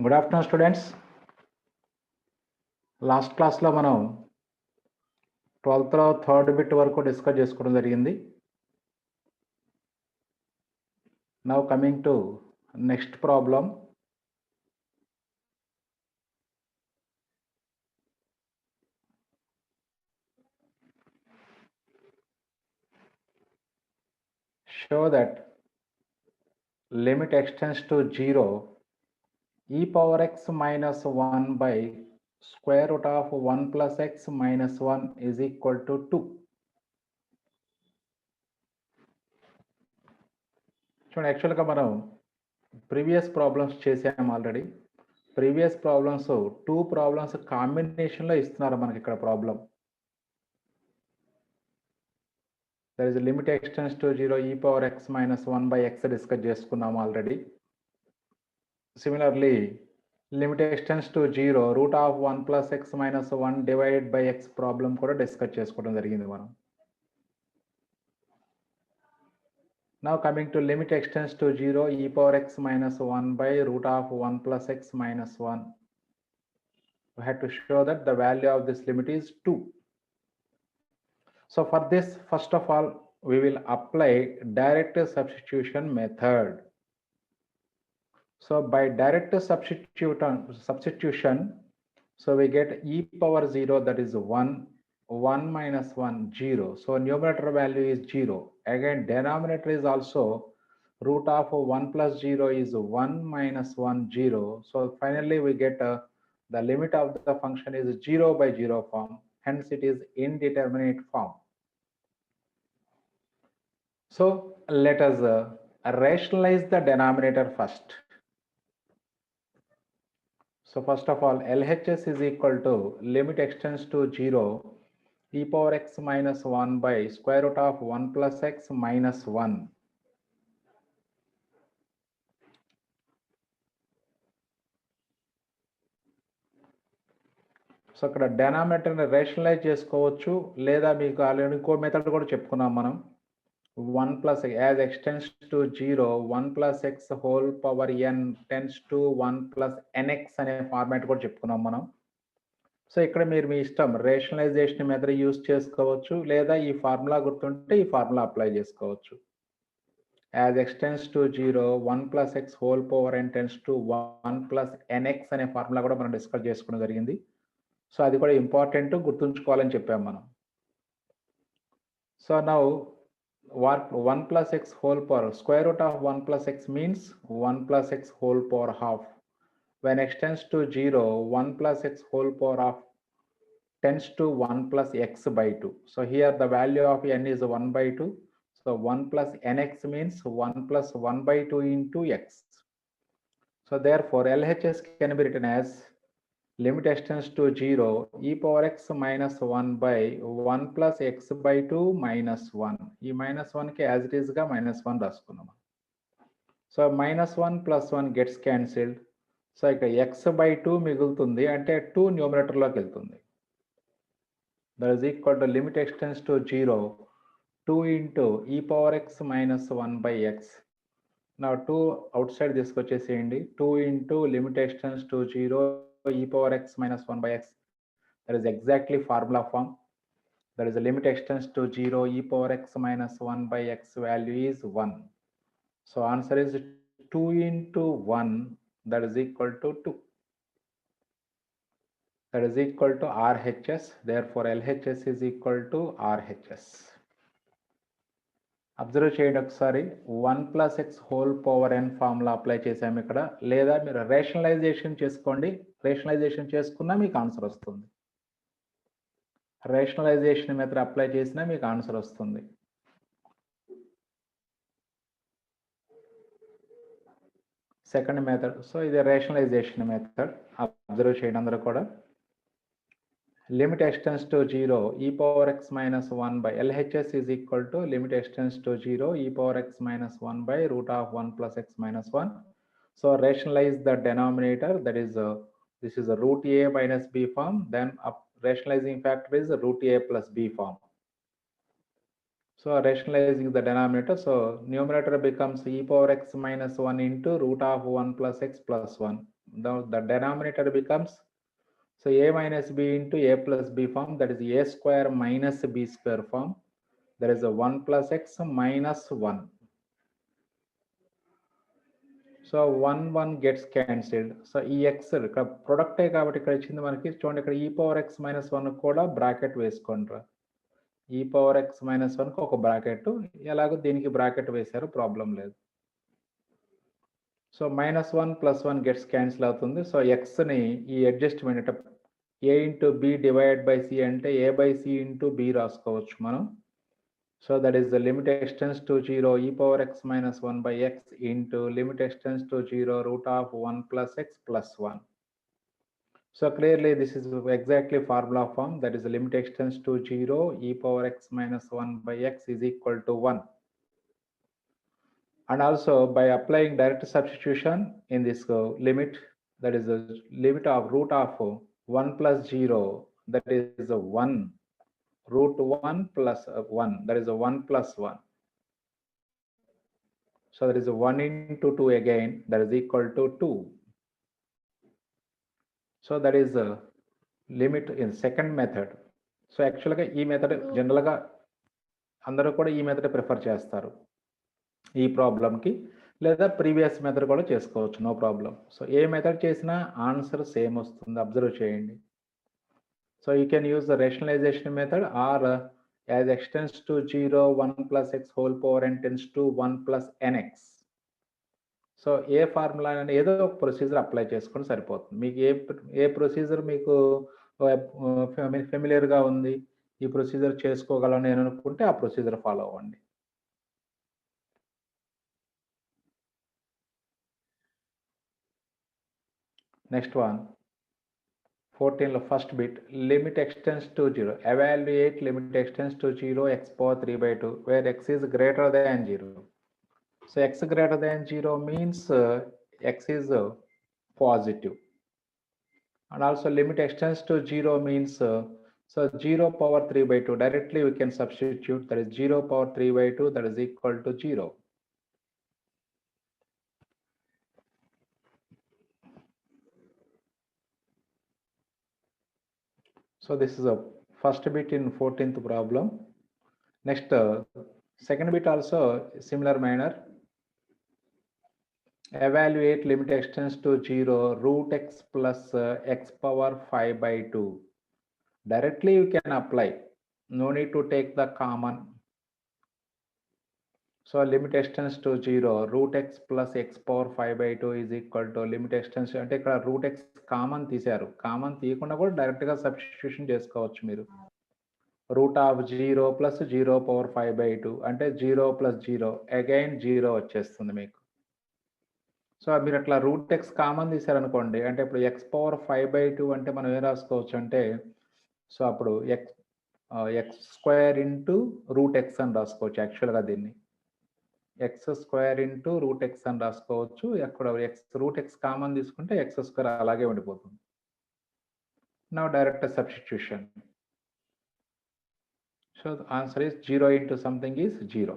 Good afternoon students. Last క్లాస్లో మనం 12th third bit వరకు డిస్కస్ చేసుకోవడం జరిగింది. Now coming to next problem. Show that limit extends to 0 e power x minus 1 by square root of 1 plus x minus 1 is equal to 2. చూడండి, యాక్చువల్గా మనం previous problems చేసాము already. Previous problems 2 problems కాంబినేషన్లో ఇస్తున్నారు మనకి ఇక్కడ problem. There is a limit extends to 0 e power x minus 1 by x discuss చేసుకున్నాము already. Similarly, limit extends to 0 root of 1 plus x minus 1 divided by x problem కూడా discuss చేసుకోవడం జరిగింది మనం. Now coming to limit extends to 0 e power x minus 1 by root of 1 plus x minus 1. We had to show that the value of this limit is 2. So for this, first of all, we will apply direct substitution method. So by direct substitution, so we get e power 0, that is 1, 1 minus 1, 0. So numerator value is 0. Again, denominator is also root of 1 plus 0 is 1 minus 1, 0. So finally we get the limit of the function is 0 by 0 form. Hence it is indeterminate form. So let us rationalize the denominator first. So first of all, LHS is equal to limit extends to 0 e power x minus 1 by square root of 1 plus x minus 1. So అక్కడ డెనామినేటర్ని rationalise చేసుకోవచ్చు, లేదా మీకు already ఇంకో method కూడా చెప్పుకున్నాం మనం. 1 plus as extends to 0 1 plus x whole power n tends to 1 plus nx అనే format కూడా చెప్పుకున్నాం మనం. సో ఇక్కడ మీరు మీ ఇష్టం రేషనలైజేషన్ మెథడ్ యూజ్ చేసుకోవచ్చు, లేదా ఈ ఫార్ములా గుర్తుంటే ఈ ఫార్ములా అప్లై చేసుకోవచ్చు. As x tends to 0 1 plus x whole power n tends to 1 plus n x అనే ఫార్ములా కూడా మనం డిస్కస్ చేసుకోవడం జరిగింది. సో అది కూడా ఇంపార్టెంట్, గుర్తుంచుకోవాలని చెప్పాం మనం. So now 1 plus x whole power square root of 1 plus x means 1 plus x whole power half. When x tends to 0 1 plus x whole power of tends to 1 plus x by 2. So here the value of n is 1 by 2. So 1 plus nx means 1 plus 1 by 2 into x. So therefore LHS can be written as limit extends to 0 e power x minus 1 by 1 plus x by 2 minus 1. ఈ minus 1కి as it is గా minus 1 రాసుకున్నాం. So minus 1 plus 1 gets cancelled. So ఇక్కడ x by 2 మిగులుతుంది, అంటే 2 న్యూమరేటర్లోకి వెళ్తుంది. That is equal to limit extends to 0 2 into e power x minus 1 by x. Now 2 outside తీసుకొచ్చేసేయండి. 2 into limit extends to 0 e power x minus 1 by x. That is exactly formula form. That is the limit extends to 0 e power x minus 1 by x value is 1. So answer is 2 into 1, that is equal to 2. That is equal to RHS. Therefore LHS is equal to RHS. Observe చేయండి ఒకసారి. 1 plus x whole power n formula apply చేసాము ఇక్కడ, లేదా మీరు rationalization చేసుకోండి. Rationalization చేసుకున్నా మీకు answer వస్తుంది. రేషనలైజేషన్ మెథడ్ అప్లై చేసినా మీకు ఆన్సర్ వస్తుంది. Second method. సో ఇది రేషనలైజేషన్ మెథడ్. అబ్జర్వ్ చేయండి అందరూ కూడా. limit extends to 0 e power x minus 1 by LHS is equal to limit extends to 0 e power x minus 1 by root of 1 plus x minus 1. So rationalize the denominator, that is this is a root a minus b form, then rationalizing factor is root a plus b form. So rationalizing the denominator, so numerator becomes e power x minus 1 into root of 1 plus x plus 1 the denominator becomes, so a minus b into a plus b form, that is a square minus b square form. There is a 1 plus x minus 1. So 1 gets cancelled. So ఈ X ఇక్కడ ప్రొడక్టే కాబట్టి ఇక్కడ ఇచ్చింది మనకి చూడండి, ఇక్కడ ఈ power X minus 1 కూడా బ్రాకెట్ వేసుకోండి. ఈ పవర్ ఎక్స్ మైనస్ 1కి ఒక బ్రాకెట్, ఎలాగో దీనికి బ్రాకెట్ వేశారు, ప్రాబ్లం లేదు. సో -1 + 1 గెట్స్ క్యాన్సిల్ అవుతుంది. సో ఎక్స్ని ఈ adjustment a into b divide by c అంటే a by c into b రాసుకోవచ్చు మనం. So that is the limit x tends to 0 e power x minus 1 by x into limit extends to 0 root of 1 plus x plus 1. So clearly this is exactly formula form, that is the limit extends to 0 e power x minus 1 by x is equal to 1. And also by applying direct substitution in this limit, that is the limit of root of 1 plus 0, that is a 1. Root 1 plus 1, that is a 1 plus 1. So that is a 1 into 2 again, that is equal to 2. So that is the limit in second method. So actually ఈ method జనరల్గా అందరూ కూడా ఈ method prefer చేస్తారు ఈ ప్రాబ్లంకి, లేదా previous method కూడా చేసుకోవచ్చు, నో ప్రాబ్లం. సో ఏ మెథడ్ చేసినా ఆన్సర్ సేమ్ వస్తుంది, అబ్జర్వ్ చేయండి. So you can use the rationalization method, or as x tends to 0, 1 plus x whole power n tends to 1 plus nx. So A formula అని ఏదో ఒక procedure apply చేసుకొని సరిపోతుంది. మీకు ఏ procedure మీకు ఫెమిలియర్గా ఉంది, ఈ ప్రొసీజర్ చేసుకోగలను నేను అనుకుంటే ఆ ప్రొసీజర్ ఫాలో అవ్వండి. Next one 14 first bit, limit extends to 0. Evaluate limit extends to 0 x power 3 by 2 where x is greater than 0. So x greater than 0 means x is positive. And also limit extends to 0 means so 0 power 3 by 2, directly we can substitute, that is 0 power 3 by 2, that is equal to 0. So this is a first bit in 14th problem. Next second bit also similar manner. Evaluate limit extends to 0 root x plus x power 5 by 2. Directly you can apply, no need to take the common. So limit extends to 0 root x plus x power 5 by 2 is equal to limit extends అంటే ఇక్కడ root x common తీశారు, common తీయకుండా కూడా డైరెక్ట్గా substitution చేసుకోవచ్చు మీరు. Root of 0 plus 0 power 5 by 2 అంటే 0 plus 0 again 0 వచ్చేస్తుంది మీకు. సో మీరు అట్లా రూట్ ఎక్స్ కామన్ తీశారనుకోండి, అంటే ఇప్పుడు ఎక్స్ పవర్ 5 by 2 అంటే మనం ఏం రాసుకోవచ్చు అంటే, సో అప్పుడు X square into root x అని రాసుకోవచ్చు. యాక్చువల్గా దీన్ని X square into root x అని రాసుకోవచ్చు. ఎక్కడ రూట్ ఎక్స్ కామన్ తీసుకుంటే ఎక్స్ స్క్వేర్ అలాగే ఉండిపోతుంది. Now direct substitution. So answer is 0 into something is 0.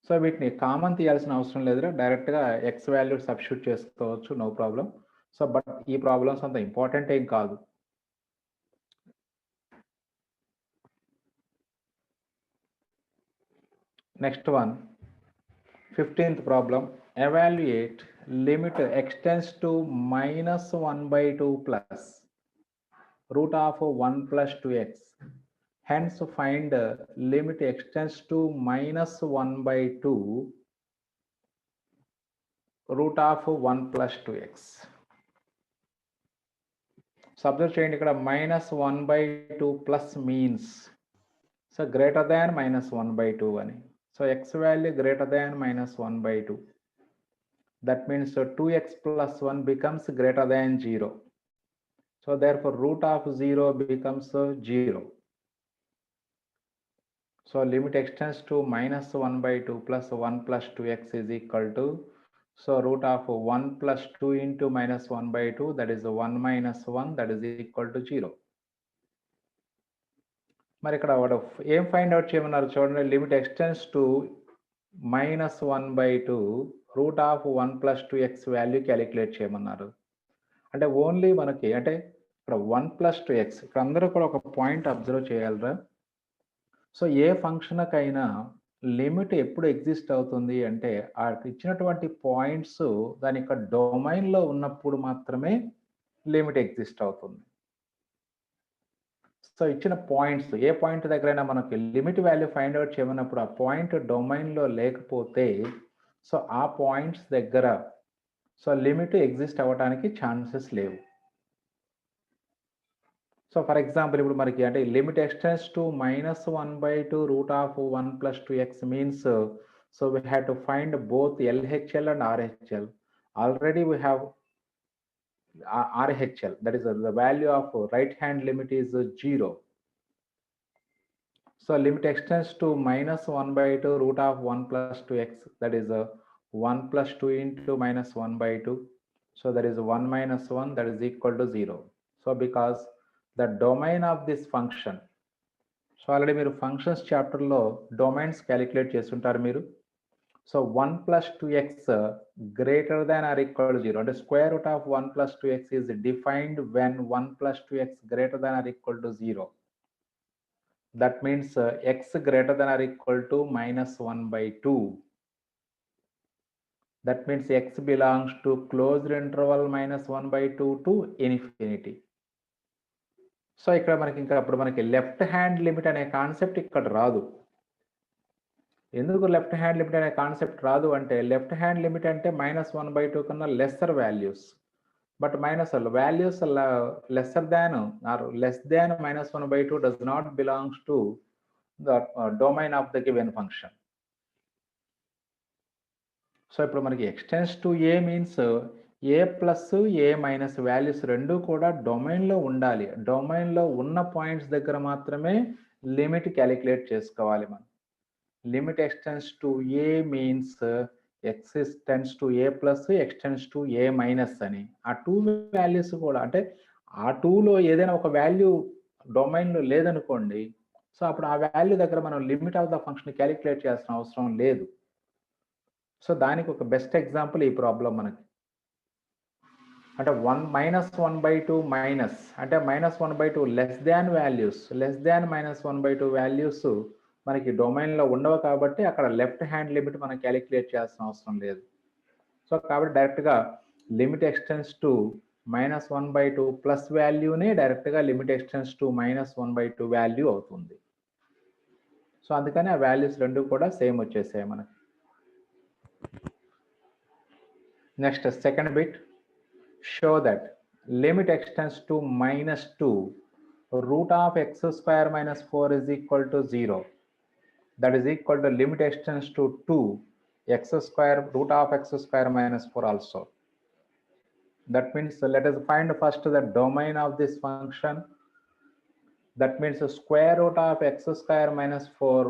So వీటిని కామన్ తీయాల్సిన అవసరం లేదు, డైరెక్ట్గా ఎక్స్ వాల్యూ సబ్స్టిట్యూట్ చేసుకోవచ్చు, నో ప్రాబ్లం. సో బట్ ఈ ప్రాబ్లమ్స్ అంత ఇంపార్టెంట్ ఏం కాదు. Next one 15th problem. Evaluate limit extends to -1 by 2 plus root of 1 plus 2x. Hence find limit extends to -1 by 2 root of 1 plus 2x. Subject చేయండి, ఇక్కడ -1 by 2 plus means so greater than -1 by 2 అని. So x value greater than -1 by 2. That means 2x plus 1 becomes greater than 0. So therefore root of 0 becomes 0. So limit extends to -1 by 2 plus 1 plus 2x is equal to, so root of 1 plus 2 into -1 by 2, that is 1 minus 1, that is equal to 0. మరి ఇక్కడ వాడు ఏం find out చేయమన్నారు చూడండి, limit x tends to -1 by 2 root of 1 plus 2x value calculate చేయమన్నారు. అంటే only మనకి అంటే ఇక్కడ 1 + 2x ఇక్కడ అందరూ కూడా ఒక పాయింట్ అబ్జర్వ్ చేయాలిరా. సో ఏ ఫంక్షన్‌కైనా లిమిట్ ఎప్పుడు ఎగ్జిస్ట్ అవుతుంది అంటే, ఇచ్చినటువంటి పాయింట్స్ దాని యొక్క డొమైన్‌లో ఉన్నప్పుడు మాత్రమే లిమిట్ ఎగ్జిస్ట్ అవుతుంది. సో ఇచ్చిన పాయింట్స్ ఏ పాయింట్ దగ్గరైనా మనకి లిమిట్ వాల్యూ ఫైండ్ ఔట్ చేయమన్నప్పుడు ఆ పాయింట్ డొమైన్‌లో లేకపోతే సో ఆ పాయింట్స్ దగ్గర సో లిమిట్ ఎగ్జిస్ట్ అవ్వడానికి ఛాన్సెస్ లేవు. సో ఫర్ ఎగ్జాంపుల్ ఇప్పుడు మనకి అంటే limit x tends to -1/2 √1 + 2x means so we have to find both LHL and RHL. Already we have RHL, that is the value of right hand limit is 0. So limit extends to -1/2 √1 + 2x, that is 1 + 2 into -1/2. So that is 1 - 1, that is equal to 0. So because the domain of this function, so already మీరు functions చాప్టర్లో domains calculate చేస్తుంటారు మీరు. So 1 + 2x greater than or equal to 0 అంటే square root of 1 + 2x is defined when 1 + 2x greater than or equal to 0. That means x greater than or equal to -1/2. That means x belongs to closed interval -1/2 to infinity. So ఇక్కడ మనకి ఇంకా అప్పుడు మనకి left hand limit అనే concept ఇక్కడ రాదు. ఎందుకు left hand limit అనే కాన్సెప్ట్ రాదు అంటే లెఫ్ట్ హ్యాండ్ లిమిట్ అంటే -1/2 కన్నా lesser values. But values lesser than or less than -1/2 does not belongs to the domain of the given function. So ఇప్పుడు మనకి ఎక్స్టెన్స్ to A means A plus A minus values రెండు కూడా డొమైన్లో ఉండాలి. డొమైన్లో ఉన్న పాయింట్స్ దగ్గర మాత్రమే లిమిట్ క్యాలిక్యులేట్ చేసుకోవాలి మనం. Limit x tends to A means x tends to A plus ఎక్స్టెన్స్ to A minus అని ఆ టూ వాల్యూస్ కూడా అంటే ఆ టూలో ఏదైనా ఒక వాల్యూ డొమైన్లో లేదనుకోండి, సో అప్పుడు ఆ వాల్యూ దగ్గర మనం limit of the function calculate చేయాల్సిన అవసరం లేదు. సో దానికి ఒక బెస్ట్ ఎగ్జాంపుల్ ఈ ప్రాబ్లం మనకి అంటే 1 - 1/2 మైనస్ అంటే -1/2 less than values less than -1/2 values మనకి డొమైన్లో ఉండవు కాబట్టి అక్కడ లెఫ్ట్ హ్యాండ్ లిమిట్ మనం క్యాలిక్యులేట్ చేయాల్సిన అవసరం లేదు. సో కాబట్టి డైరెక్ట్గా లిమిట్ ఎక్స్టెన్స్ టు -1/2 ప్లస్ వాల్యూనే డైరెక్ట్గా లిమిట్ ఎక్స్టెన్స్ టు -1/2 వాల్యూ అవుతుంది. సో అందుకని ఆ వాల్యూస్ రెండు కూడా సేమ్ వచ్చేసాయి మనకి. Next second bit, show that limit extends to -2 √(x² - 4) is equal to 0. That is equal to limit extends to 2 x² √(x² - 4) also. That means let us find first the domain of this function. That means the square root of x² - 4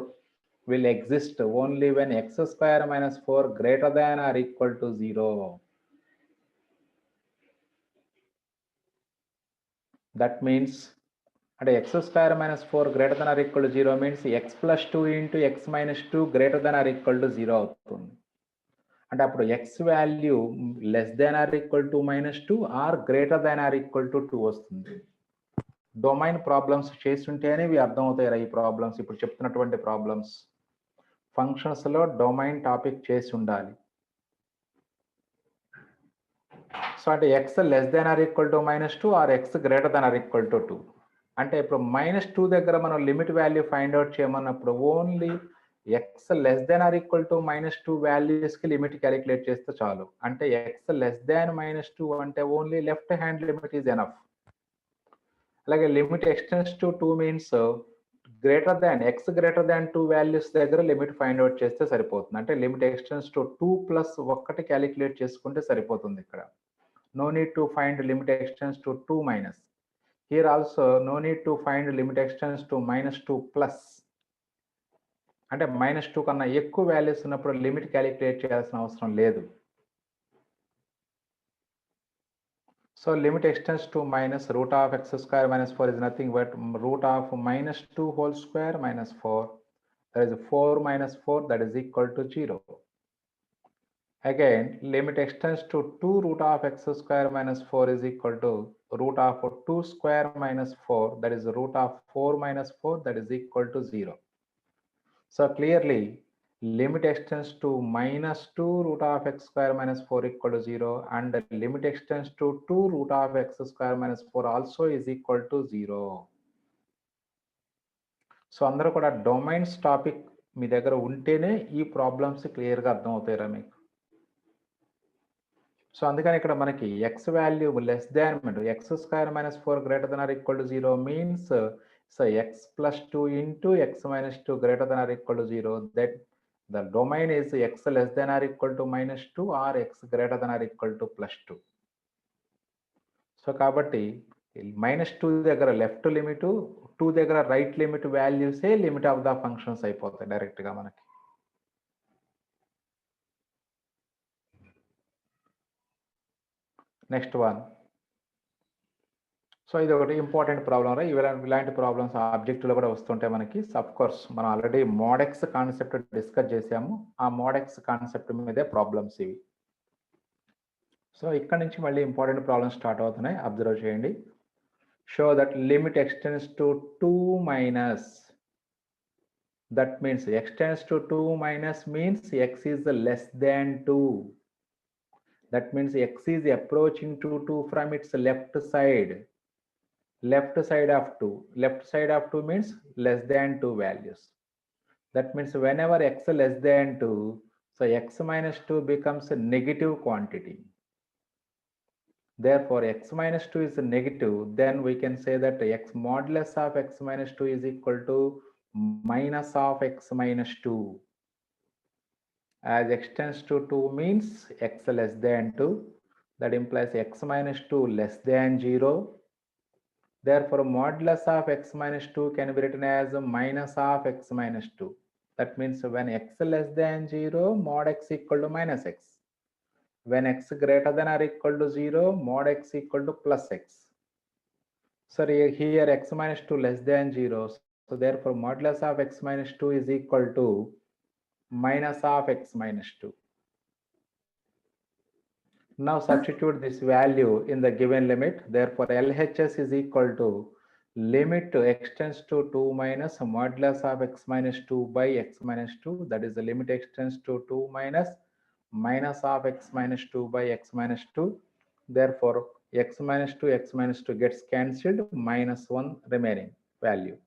will exist only when x² - 4 greater than or equal to 0. That means అంటే x² - 4 greater than or equal to 0 means x + 2 into x - 2 greater than or equal to 0 అవుతుంది. అంటే అప్పుడు x value less than or equal to -2 or greater than or equal to 2 వస్తుంది. Domain problems చేస్తుంటేనే ఇవి అర్థమవుతాయి. ఈ problems ఇప్పుడు చెప్తున్నటువంటి problems ఫంక్షన్స్లో డొమైన్ టాపిక్ చేసి ఉండాలి. సో అంటే x less than or equal to -2 or x greater than or equal to 2. అంటే ఇప్పుడు -2 దగ్గర మనం లిమిట్ వాల్యూ ఫైండ్ అవుట్ చేయమన్నప్పుడు only x less than or equal to -2 వాల్యూస్కి లిమిట్ క్యాలిక్యులేట్ చేస్తే చాలు. అంటే x లెస్ దాన్ -2 అంటే only left hand limit is enough. అలాగే limit x tends to 2 means greater than x greater than 2 values దగ్గర limit find out చేస్తే సరిపోతుంది. అంటే limit x tends to 2 plus 1 calculate చేసుకుంటే సరిపోతుంది. ఇక్కడ no need to find limit extends to 2 minus. Here also no need to find limit extends to -2 plus. అంటే -2 కన్నా ఎక్కువ వాల్యూస్ ఉన్నప్పుడు లిమిట్ క్యాలిక్యులేట్ చేయాల్సిన అవసరం లేదు. So limit x tends to -√(x² - 4) is nothing but √(-2) whole square - 4. That is 4 - 4, that is equal to 0. Again, limit extends to 2 root of x square minus 4 is equal to root of 2 square minus 4, that is root of 4 minus 4, that is equal to 0. So clearly, limit extends to minus 2 root of x square minus 4 equal to 0, and the limit extends to 2 root of x square minus 4 also is equal to 0. So అందరూ కూడా domains topic మీ దగ్గర ఉంటేనే ఈ problems క్లియర్గా అర్థమవుతాయిరా మీకు. So అందుకని ఇక్కడ మనకి x value less than x square minus 4 greater than or equal to 0 means so x plus 2 into x minus 2 greater than or equal to 0, that the domain is x less than or equal to -2 or x greater than or equal to +2. So కాబట్టి -2 దగ్గర left limit, 2 దగ్గర right limit వాల్యూసే limit of the functions అయిపోతాయి డైరెక్ట్గా మనకి. Next one. So ఇది ఒకటి important problem రా. ఇలాంటి ప్రాబ్లమ్స్ ఆబ్జెక్టివ్లో కూడా వస్తుంటాయి మనకి. అఫ్ కోర్స్ మనం ఆల్రెడీ మోడెక్స్ కాన్సెప్ట్ డిస్కస్ చేసాము. ఆ మోడెక్స్ కాన్సెప్ట్ మీదే ప్రాబ్లమ్స్ ఇవి. సో ఇక్కడ నుంచి మళ్ళీ ఇంపార్టెంట్ ప్రాబ్లమ్స్ స్టార్ట్ అవుతున్నాయి, అబ్జర్వ్ చేయండి. Show that limit x tends to 2 minus, that means x tends to 2 minus means x is less than 2. That means x is approaching to 2 from its left side. Left side of 2. Left side of 2 means less than 2 values. That means whenever x less than 2, so x minus 2 becomes a negative quantity. Therefore, x minus 2 is negative. Then we can say that x modulus of x minus 2 is equal to minus of x minus 2. As x tends to 2 means x less than 2, that implies x minus 2 less than 0. Therefore, modulus of x minus 2 can be written as minus of x minus 2. That means when x less than 0, mod x equal to minus x. When x greater than or equal to 0, mod x equal to plus x. So here x minus 2 less than 0. So therefore, modulus of x minus 2 is equal to minus of x minus 2. Now substitute this value in the given limit. Therefore, LHS is equal to limit extends to 2 minus modulus of x minus 2 by x minus 2. That is the limit extends to 2 minus minus of x minus 2 by x minus 2. Therefore, x minus 2 gets cancelled, minus 1 remaining value.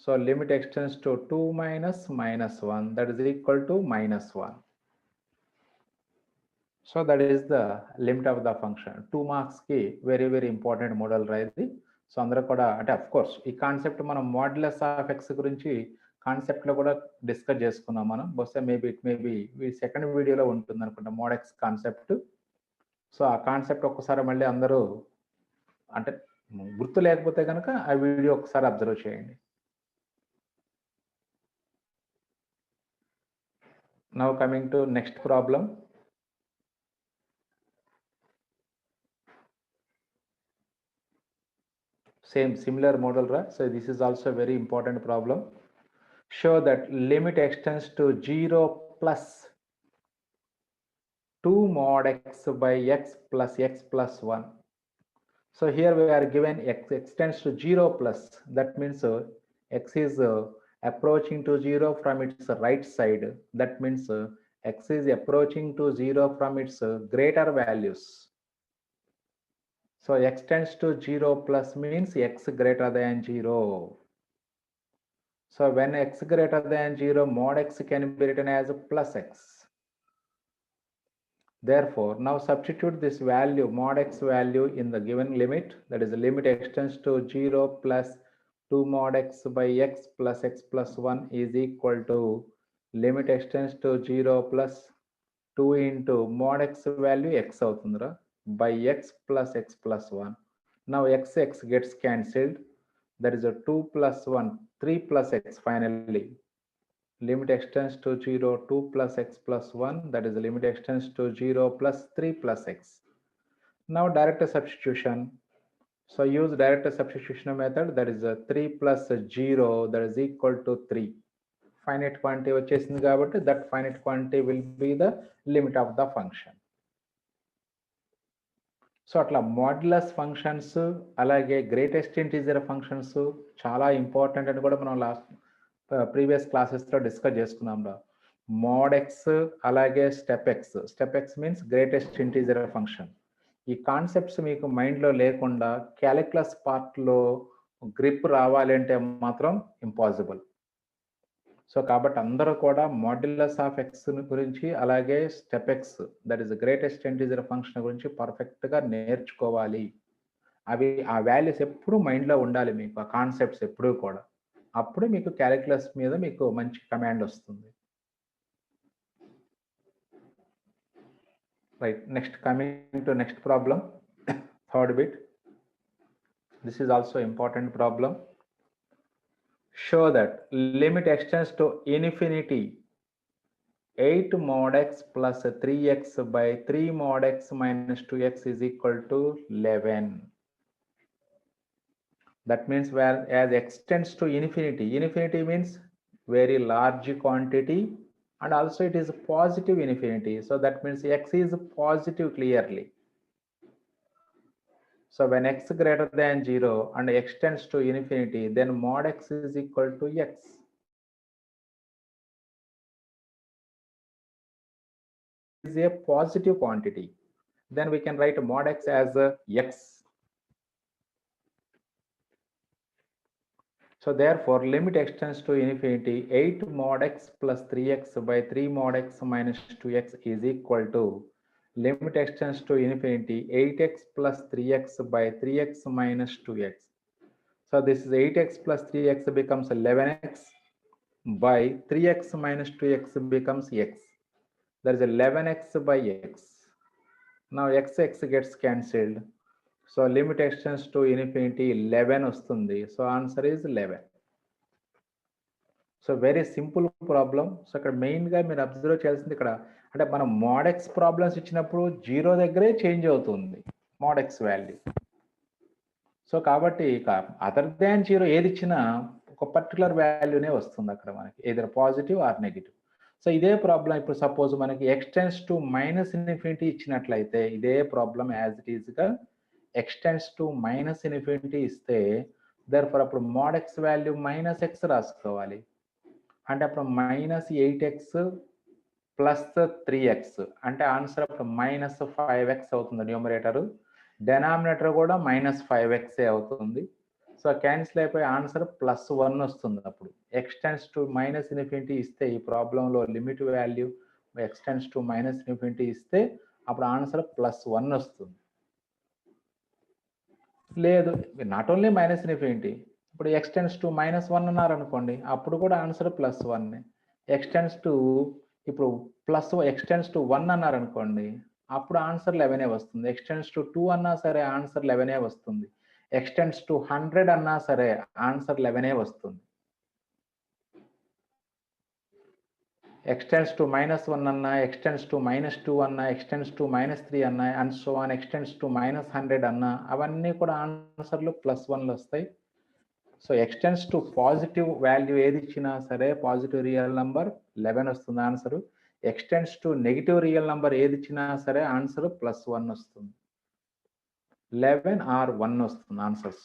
So limit extends to 2 minus minus 1, that is equal to minus 1. So that is the limit of the function. 2 marks ki very very important model రాయిది. So అందరూ కూడా అంటే of course ఈ concept మనం modulus of x గురించి concept లో కూడా discuss చేసుకున్నాం మనం. బహుశా ఇట్ మేబీ సెకండ్ వీడియోలో ఉంటుంది అనుకుంటా మోడెక్స్ కాన్సెప్ట్. సో ఆ కాన్సెప్ట్ ఒక్కసారి మళ్ళీ అందరూ అంటే గుర్తు లేకపోతే కనుక ఆ వీడియో ఒకసారి అబ్జర్వ్ చేయండి. Now coming to next problem. Similar model, right? So this is also a very important problem. Show that limit extends to 0 plus 2 mod x by x plus 1. So here we are given x extends to 0 plus, that means x is approaching to 0 from its right side. That means x is approaching to 0 from its greater values. So x tends to 0 plus means x greater than 0. So when x greater than 0, mod x can be written as plus x. Therefore, now substitute this value, mod x value, in the given limit. That is the limit extends to 0 plus 2 mod x by x plus 1 is equal to limit extends to 0 plus 2 into mod x value x avutundra by x plus 1. Now x gets cancelled. That is a 2 plus 1, 3 plus x finally. Limit extends to 0, 2 plus x plus 1, that is the limit extends to 0 plus 3 plus x. Now direct substitution. So use direct substitution method, that is a 3 plus 0, that is equal to 3. Finite quantity వచ్చేసింది కాబట్టి that finite quantity will be the limit of the function. So అట్లా modulus functions అలాగే greatest integer functions చాలా important అని కూడా మనం previous క్లాసెస్లో discuss చేసుకున్నాం. మోడ్ ఎక్స్ అలాగే step X means greatest integer function. ఈ కాన్సెప్ట్స్ మీకు మైండ్లో లేకుండా క్యాలిక్యులస్ పార్ట్లో గ్రిప్ రావాలి అంటే మాత్రం ఇంపాసిబుల్. సో కాబట్టి అందరూ కూడా మాడ్యులస్ ఆఫ్ ఎక్స్ గురించి అలాగే step X that is greatest integer function గురించి పర్ఫెక్ట్గా నేర్చుకోవాలి. అవి ఆ వాల్యూస్ ఎప్పుడు మైండ్లో ఉండాలి మీకు, ఆ కాన్సెప్ట్స్ ఎప్పుడూ కూడా. అప్పుడు మీకు క్యాలిక్యులస్ మీద మీకు మంచి కమాండ్ వస్తుంది. Right, next coming to next problem, third bit. This is also important problem. Show that limit extends to infinity 8 mod x plus 3x by 3 mod x minus 2x is equal to 11. That means whereas x tends to infinity, infinity means very large quantity and also it is positive infinity. So that means x is positive clearly. So when x greater than 0 and x tends to infinity, then mod x is equal to x. Is a positive quantity. Then we can write mod x as x. So therefore limit x tends to infinity 8 mod x plus 3x by 3 mod x minus 2x is equal to limit x tends to infinity 8x plus 3x by 3x minus 2x. So this is 8x plus 3x becomes 11x by 3x minus 2x becomes x. There is 11x by x. Now x gets cancelled. So limit x tends to infinity 11 వస్తుంది. So answer is 11. So very simple problem. So ఇక్కడ మెయిన్గా మీరు observe చేయాల్సింది ఇక్కడ అంటే మనం mode X problems ఇచ్చినప్పుడు 0 దగ్గరే చేంజ్ అవుతుంది మోడ్ ఎక్స్ వాల్యూ. సో కాబట్టి ఇక అదర్ దాన్ 0 ఏది ఇచ్చినా ఒక పర్టికులర్ వాల్యూనే వస్తుంది అక్కడ మనకి, ఏదైనా పాజిటివ్ ఆర్ నెగిటివ్. సో ఇదే ప్రాబ్లం ఇప్పుడు సపోజ్ మనకి ఎక్స్టెన్స్ టు మైనస్ ఇన్ఫినిటీ ఇచ్చినట్లయితే ఇదే ప్రాబ్లం యాజ్ ఇట్ ఈస్గా ఎక్స్టెన్స్ టు మైనస్ ఇన్ఫినిటీ ఇస్తే దర్ఫర్ అప్పుడు mod x value minus x రాసుకోవాలి. అంటే అప్పుడు మైనస్ 8x ప్లస్ 3x అంటే ఆన్సర్ అప్పుడు మైనస్ 5x అవుతుంది న్యూమరేటర్. డెనామినేటర్ కూడా మైనస్ 5x అవుతుంది. సో క్యాన్సిల్ అయిపోయి ఆన్సర్ +1 వస్తుంది. అప్పుడు ఎక్స్టెన్స్ టు మైనస్ ఇన్ఫినిటీ ఇస్తే ఈ ప్రాబ్లంలో limit value ఎక్స్టెన్స్ to minus infinity ఇస్తే అప్పుడు ఆన్సర్ +1 వస్తుంది. లేదు నాట్ ఓన్లీ మైనస్ ఇన్ఫినిటీ, ఇప్పుడు ఎక్స్టెన్స్ టు -1 అన్నారు అనుకోండి, అప్పుడు కూడా ఆన్సర్ +1. ఎక్స్టెన్స్ టు ఇప్పుడు ఎక్స్టెన్స్ టు 1 అన్నారు అనుకోండి, అప్పుడు ఆన్సర్ 11 వస్తుంది. ఎక్స్టెన్స్ టు 2 అన్నా సరే ఆన్సర్ 11 వస్తుంది. ఎక్స్టెన్స్ టు 100 అన్నా సరే ఆన్సర్ 11 వస్తుంది. ఎక్స్టెన్స్ టు -1 అన్నా, ఎక్స్టెన్స్ టు -2 అన్నా, ఎక్స్టెన్స్ టు -3 అన్నా and so on x tends to -100 అన్నా అవన్నీ కూడా ఆన్సర్లు +1 వస్తాయి. So x tends to positive value ఏది ఇచ్చినా సరే పాజిటివ్ రియల్ నంబర్ 11 వస్తుంది answer. X tends to negative real number ఏది ఇచ్చినా సరే ఆన్సర్ +1 వస్తుంది. 11 ఆర్ 1 వస్తుంది ఆన్సర్స్.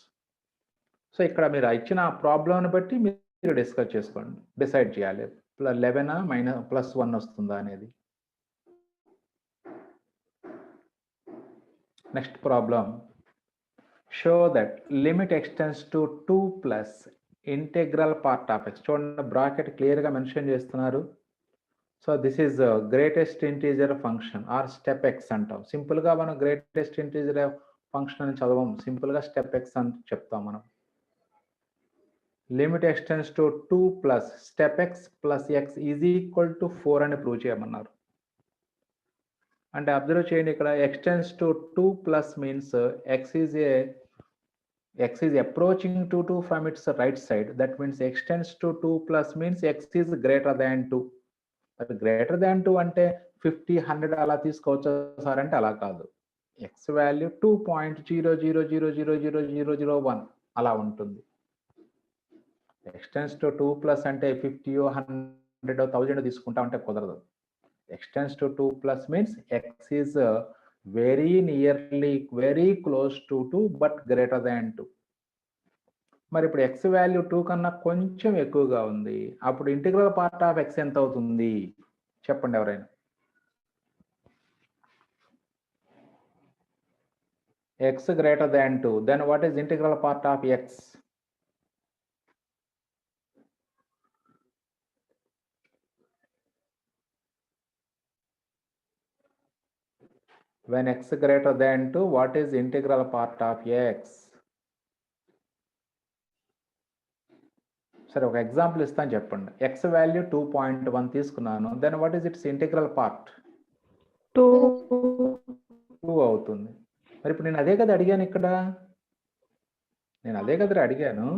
సో ఇక్కడ మీరు ఇచ్చిన ప్రాబ్లంని బట్టి మీరు డిస్కస్ చేసుకోండి, డిసైడ్ చేయాలి 11 +1 వస్తుందా అనేది. Next problem. Show that limit extends to 2 plus integral part of x. చూడండి బ్రాకెట్ క్లియర్గా మెన్షన్ చేస్తున్నారు. So this is greatest integer function are step X అంటాం. సింపుల్గా మనం గ్రేటెస్ట్ ఇంటీజర్ ఫంక్షన్ అని చదవం, సింపుల్గా స్టెప్ ఎక్స్ అని చెప్తాం మనం. Limit x tends to 2 plus step X plus X is equal to 4 అని ప్రూవ్ చేయమన్నారు. అంటే అబ్జర్వ్ చేయండి ఇక్కడ ఎక్స్టెన్స్ to 2 plus means x is approaching to 2 from its right side. That means x tends to 2 plus means x is greater than 2. అది greater than 2 అంటే 50, 100 అలా తీసుకోవచ్చు sir అంటే అలా కాదు. x వాల్యూ 2.00000001 అలా ఉంటుంది. ఎక్స్టెన్స్ టు 2 ప్లస్ అంటే 50 100 1000 తీసుకుంటా అంటే కుదరదు. ఎక్స్టెన్స్ to 2 plus means x is very nearly very close to 2 but greater than 2. మరి ఇప్పుడు ఎక్స్ వాల్యూ 2 కన్నా కొంచెం ఎక్కువగా ఉంది, అప్పుడు ఇంటిగ్రల్ పార్ట్ ఆఫ్ ఎక్స్ ఎంత అవుతుంది చెప్పండి ఎవరైనా. X greater than 2, then what is integral part of x? When x greater than 2, what is integral part of x? సరే ఒక ఎగ్జాంపుల్ ఇస్తాను చెప్పండి. x వాల్యూ 2.1 తీసుకున్నాను, then what is its integral part? 2 అవుతుంది. మరి ఇప్పుడు నేను అదే కదా అడిగాను ఇక్కడ, నేను అదే కదా అడిగాను.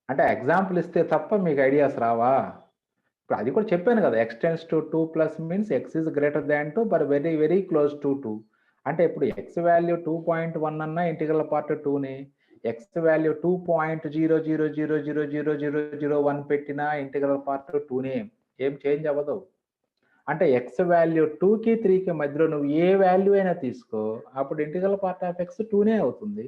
అంటే ఎగ్జాంపుల్ ఇస్తే తప్ప మీకు ఐడియాస్ రావా? ఇప్పుడు అది కూడా చెప్పాను కదా, x tends to 2 plus means x is greater than 2 but very very close to 2. అంటే ఇప్పుడు x వాల్యూ 2.1 అన్నా ఇంటిగ్రల్ పార్ట్ 2నే, x వాల్యూ 2.000000001 పెట్టినా ఇంటిగ్రల్ పార్ట్ 2నే, ఏం చేంజ్ అవ్వదు. అంటే x వాల్యూ 2కి 3కి మధ్యలో నువ్వు ఏ వాల్యూ అయినా తీసుకో, అప్పుడు ఇంటిగ్రల్ పార్ట్ ఆఫ్ x 2నే అవుతుంది.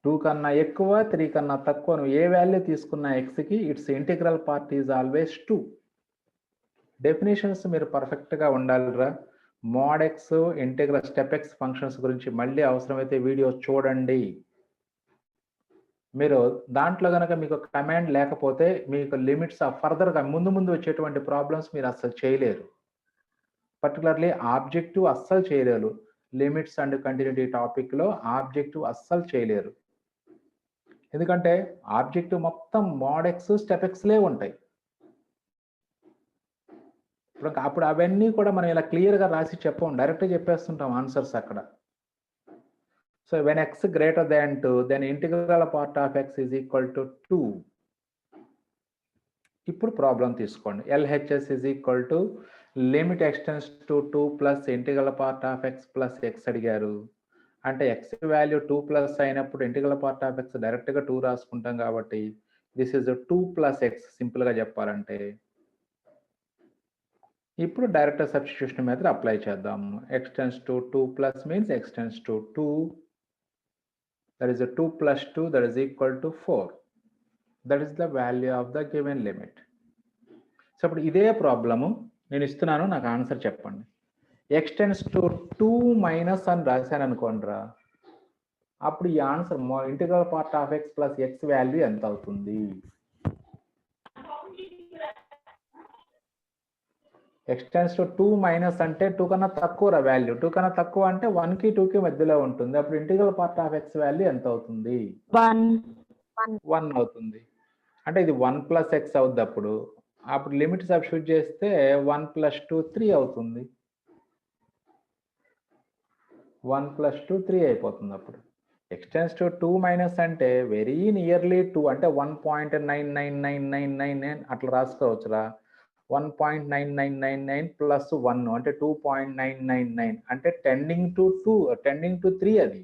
2 కన్నా ఎక్కువ 3 కన్నా తక్కువ నువ్వు ఏ వాల్యూ తీసుకున్న ఎక్స్కి it's integral part is always 2. Definitions మీరు పర్ఫెక్ట్గా ఉండాలిరా. Mod x integral step x functions గురించి మళ్ళీ అవసరమైతే వీడియో చూడండి. మీరు దాంట్లో కనుక మీకు కమాండ్ లేకపోతే మీకు లిమిట్స్ ఫర్దర్గా ముందు వచ్చేటువంటి ప్రాబ్లమ్స్ మీరు అస్సలు చేయలేరు. పర్టికులర్లీ ఆబ్జెక్టివ్ అస్సలు చేయలేరు. లిమిట్స్ అండ్ కంటిన్యూటీ టాపిక్లో ఆబ్జెక్టివ్ అస్సలు చేయలేరు. ఎందుకంటే ఆబ్జెక్టివ్ మొత్తం మోడెక్స్ స్టెపెక్స్లే ఉంటాయి. అప్పుడు అవన్నీ కూడా మనం ఇలా క్లియర్గా రాసి చెప్పం, డైరెక్ట్గా చెప్పేస్తుంటాం ఆన్సర్స్ అక్కడ. So when x greater than 2, then integral part of x is equal to 2. ఇప్పుడు ప్రాబ్లం తీసుకోండి. LHS is equal to limit x tends to 2 plus integral part of x plus x అడిగారు. అంటే ఎక్స్ వాల్యూ 2 ప్లస్ అయినప్పుడు integral part of x డైరెక్ట్గా 2 రాసుకుంటాం కాబట్టి this is 2 plus X సింపుల్గా చెప్పాలంటే. ఇప్పుడు డైరెక్ట్ సబ్స్టిట్యూషన్ మెథడ్ అప్లై చేద్దాము. ఎక్స్టెన్స్ to 2 plus means ఎక్స్టెన్స్ to 2, that is 2 plus 2 that is equal to 4. That is the value of the given limit. So ఇప్పుడు ఇదే problem నేను ఇస్తున్నాను, నాకు ఆన్సర్ చెప్పండి. ఎక్స్టెన్స్ టు 2 మైనస్ అని రాశాను అనుకోండిరా, అప్పుడు ఈ answer integral part of x plus X value ఎంత అవుతుంది? ఎక్స్టెన్స్ టు 2 మైనస్ అంటే 2 కన్నా తక్కువ వాల్యూ, 2 కన్నా తక్కువ అంటే 1కి 2కి మధ్యలో ఉంటుంది. అప్పుడు integral part of x value ఎంత అవుతుంది? 1 అవుతుంది. అంటే ఇది 1 ప్లస్ ఎక్స్ అవుద్ది. అప్పుడు లిమిట్ సబ్స్టిట్యూట్ చేస్తే 1 ప్లస్ 2 3 అవుతుంది. 1 ప్లస్ 2 3 అయిపోతుంది. అప్పుడు ఎక్స్టెన్స్ టు 2 మైనస్ అంటే వెరీ నియర్లీ 2 అంటే 1.99999 అట్లా రాసుకోవచ్చురా. 1.9999 ప్లస్ 1 అంటే 2.999 అంటే టెండింగ్ టు 3 అది.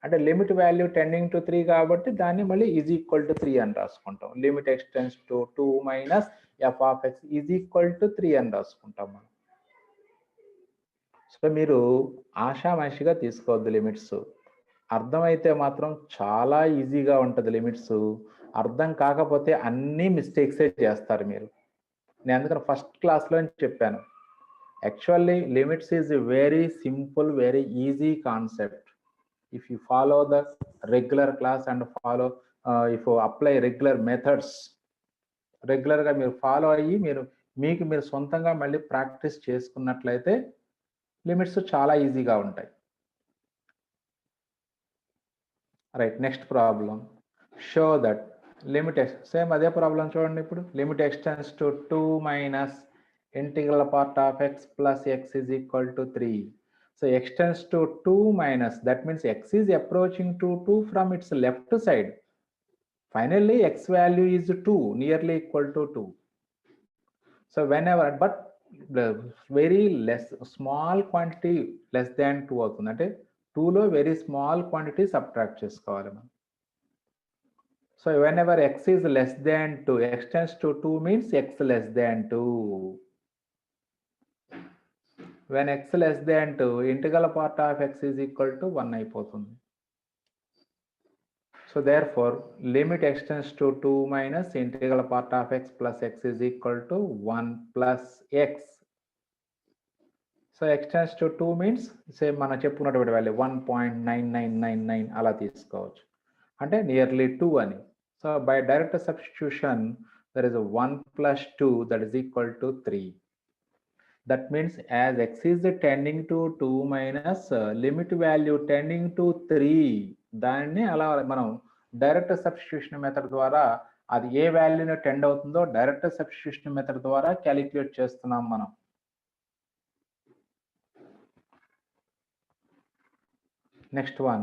అంటే లిమిట్ వాల్యూ టెండింగ్ టు 3 కాబట్టి దాన్ని మళ్ళీ ఈజ్ ఈక్వల్ టు 3 అని రాసుకుంటాం. Limit x tends to 2 minus F of x is equal to 3 అని రాసుకుంటాం మనం. సో మీరు ఆషామాషిగా తీసుకోవద్దు లిమిట్స్. అర్థమైతే మాత్రం చాలా ఈజీగా ఉంటుంది లిమిట్స్. అర్థం కాకపోతే అన్ని మిస్టేక్సే చేస్తారు మీరు. నేను అందుకని ఫస్ట్ క్లాస్లో చెప్పాను, actually limits is very simple, very easy concept. If you follow the regular class and follow if apply regular methods, రెగ్యులర్గా మీరు ఫాలో అయ్యి మీరు సొంతంగా మళ్ళీ ప్రాక్టీస్ చేసుకున్నట్లయితే లిమిట్స్ చాలా ఈజీగా ఉంటాయి. Right, next problem. Show that limit same అదే ప్రాబ్లం చూడండి. ఇప్పుడు limit x tends to 2 minus integral part of x plus X is equal to 3. So ఎక్స్టెన్స్ to 2 minus, that means x is approaching to 2 from its left side. Finally x value is 2, nearly equal to 2. So whenever, but the very less small quantity less than 2 అవుతుంది, అంటే 2లో very small quantity subtract చేసుకోవాలి మనం. So whenever x is less than 2, x tends to 2 means x less than 2. When x less than 2, integral part of x is equal to 1 అయిపోతుంది. So therefore, limit x tends to 2 minus integral part of x plus x is equal to 1 plus x. So x tends to 2 means say మనం చెప్పుకున్నటువంటి value 1.9999 అలా తీసుకోవచ్చు, అంటే nearly 2 అని. So by direct substitution there is 1 plus 2 that is equal to 3. That means as x is tending to 2 minus limit value tending to 3, దాన్ని అలా మనం direct substitution method ద్వారా అది ఏ వాల్యూని టెండ్ అవుతుందో డైరెక్ట్ సబ్స్టిట్యూషన్ మెథడ్ ద్వారా calculate చేస్తున్నాం మనం. Next one,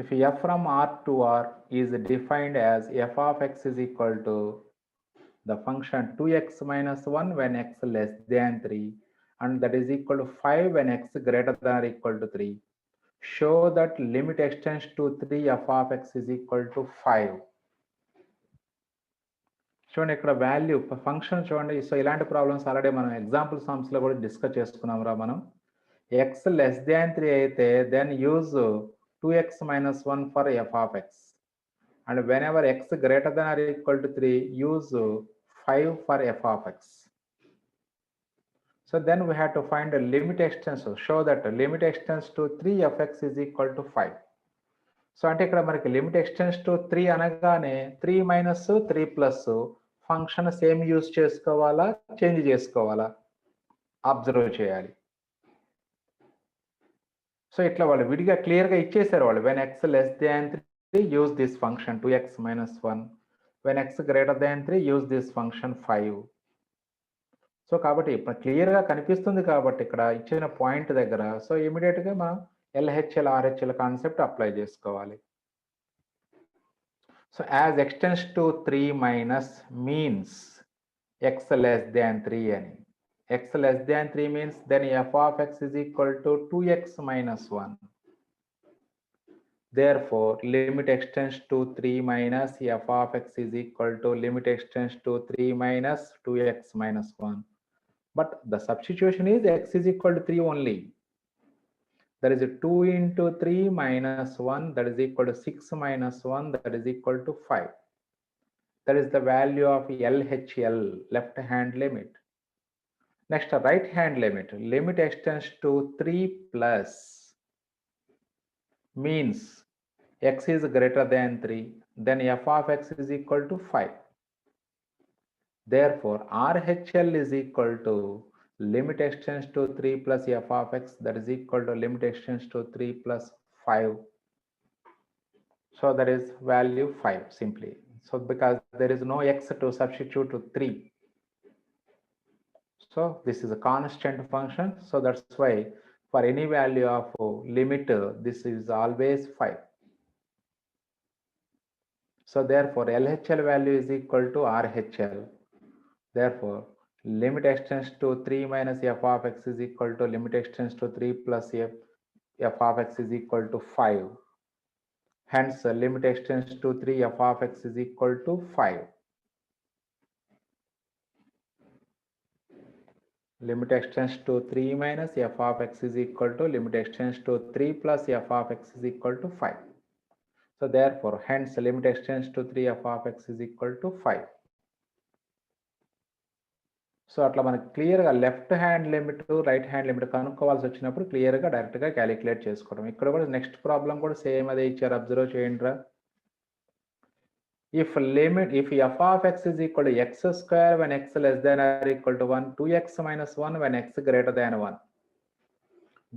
if f from R to R is defined as f of x is equal to the function 2x minus 1 when x less than 3 and that is equal to 5 when x greater than or equal to 3, show that limit extends to 3 f of x is equal to 5. చూడండి ఇక్కడ value function చూడండి. So ఇలాంటి problems already మనం example సమ్స్లో కూడా discuss చేసుకున్నాం రా మనం. x less than 3 అయితే then use 2x minus 1 for f of x, and whenever x greater than or equal to 3 use 5 for f of x. So then we have to find a limit extends, show that limit extends to 3 f x is equal to 5. So అంటే ఇక్కడ మనకి limit x tends to 3 అనగానే 3 minus 3 plus function same use చేసుకోవాలా change చేసుకోవాలా observe చేయాలి. So ఇట్లా వాళ్ళు విడిగా క్లియర్గా ఇచ్చేసారు వాళ్ళు. When X less than 3 use this function 2x minus 1, when x greater than 3 use this function 5. So కాబట్టి ఇప్పుడు క్లియర్గా కనిపిస్తుంది కాబట్టి ఇక్కడ ఇచ్చిన పాయింట్ దగ్గర సో ఇమీడియట్గా మనం LHL RHL కాన్సెప్ట్ అప్లై చేసుకోవాలి. So as x tends to 3 minus means x less than 3 అని. x less than 3 means then f of x is equal to 2x minus 1. Therefore, limit extends to 3 minus f of x is equal to limit extends to 3 minus 2x minus 1. But the substitution is x is equal to 3 only. That is 2 into 3 minus 1, that is equal to 6 minus 1, that is equal to 5. That is the value of LHL, left hand limit. Next, right hand limit. Limit extends to 3 plus means x is greater than 3, then f of x is equal to 5. Therefore, RHL is equal to limit extends to 3 plus f of x, that is equal to limit extends to 3 plus 5. So that is value 5 simply. So because there is no x to substitute to 3. So this is a constant function. So that's why for any value of limit, this is always 5. So therefore LHL value is equal to RHL. Therefore, limit extends to 3 minus f of x is equal to limit extends to 3 plus f of x is equal to 5. Hence, limit extends to 3 f of x is equal to 5. Limit extends to 3 minus f of x is equal to limit extends to 3 plus f of x is equal to 5. So therefore, hence limit extends to 3 f of x is equal to 5. So అట్లా మనకి క్లియర్గా left hand limit right hand limit కనుక్కోవాల్సి వచ్చినప్పుడు క్లియర్గా డైరెక్ట్గా calculate చేసుకోవడం. ఇక్కడ కూడా నెక్స్ట్ ప్రాబ్లం కూడా సేమ్ అదే ఇచ్చారు, అబ్జర్వ్ చేయండి రా. If f of x is equal to x square when x less than or equal to 1, 2x minus 1 when x greater than 1,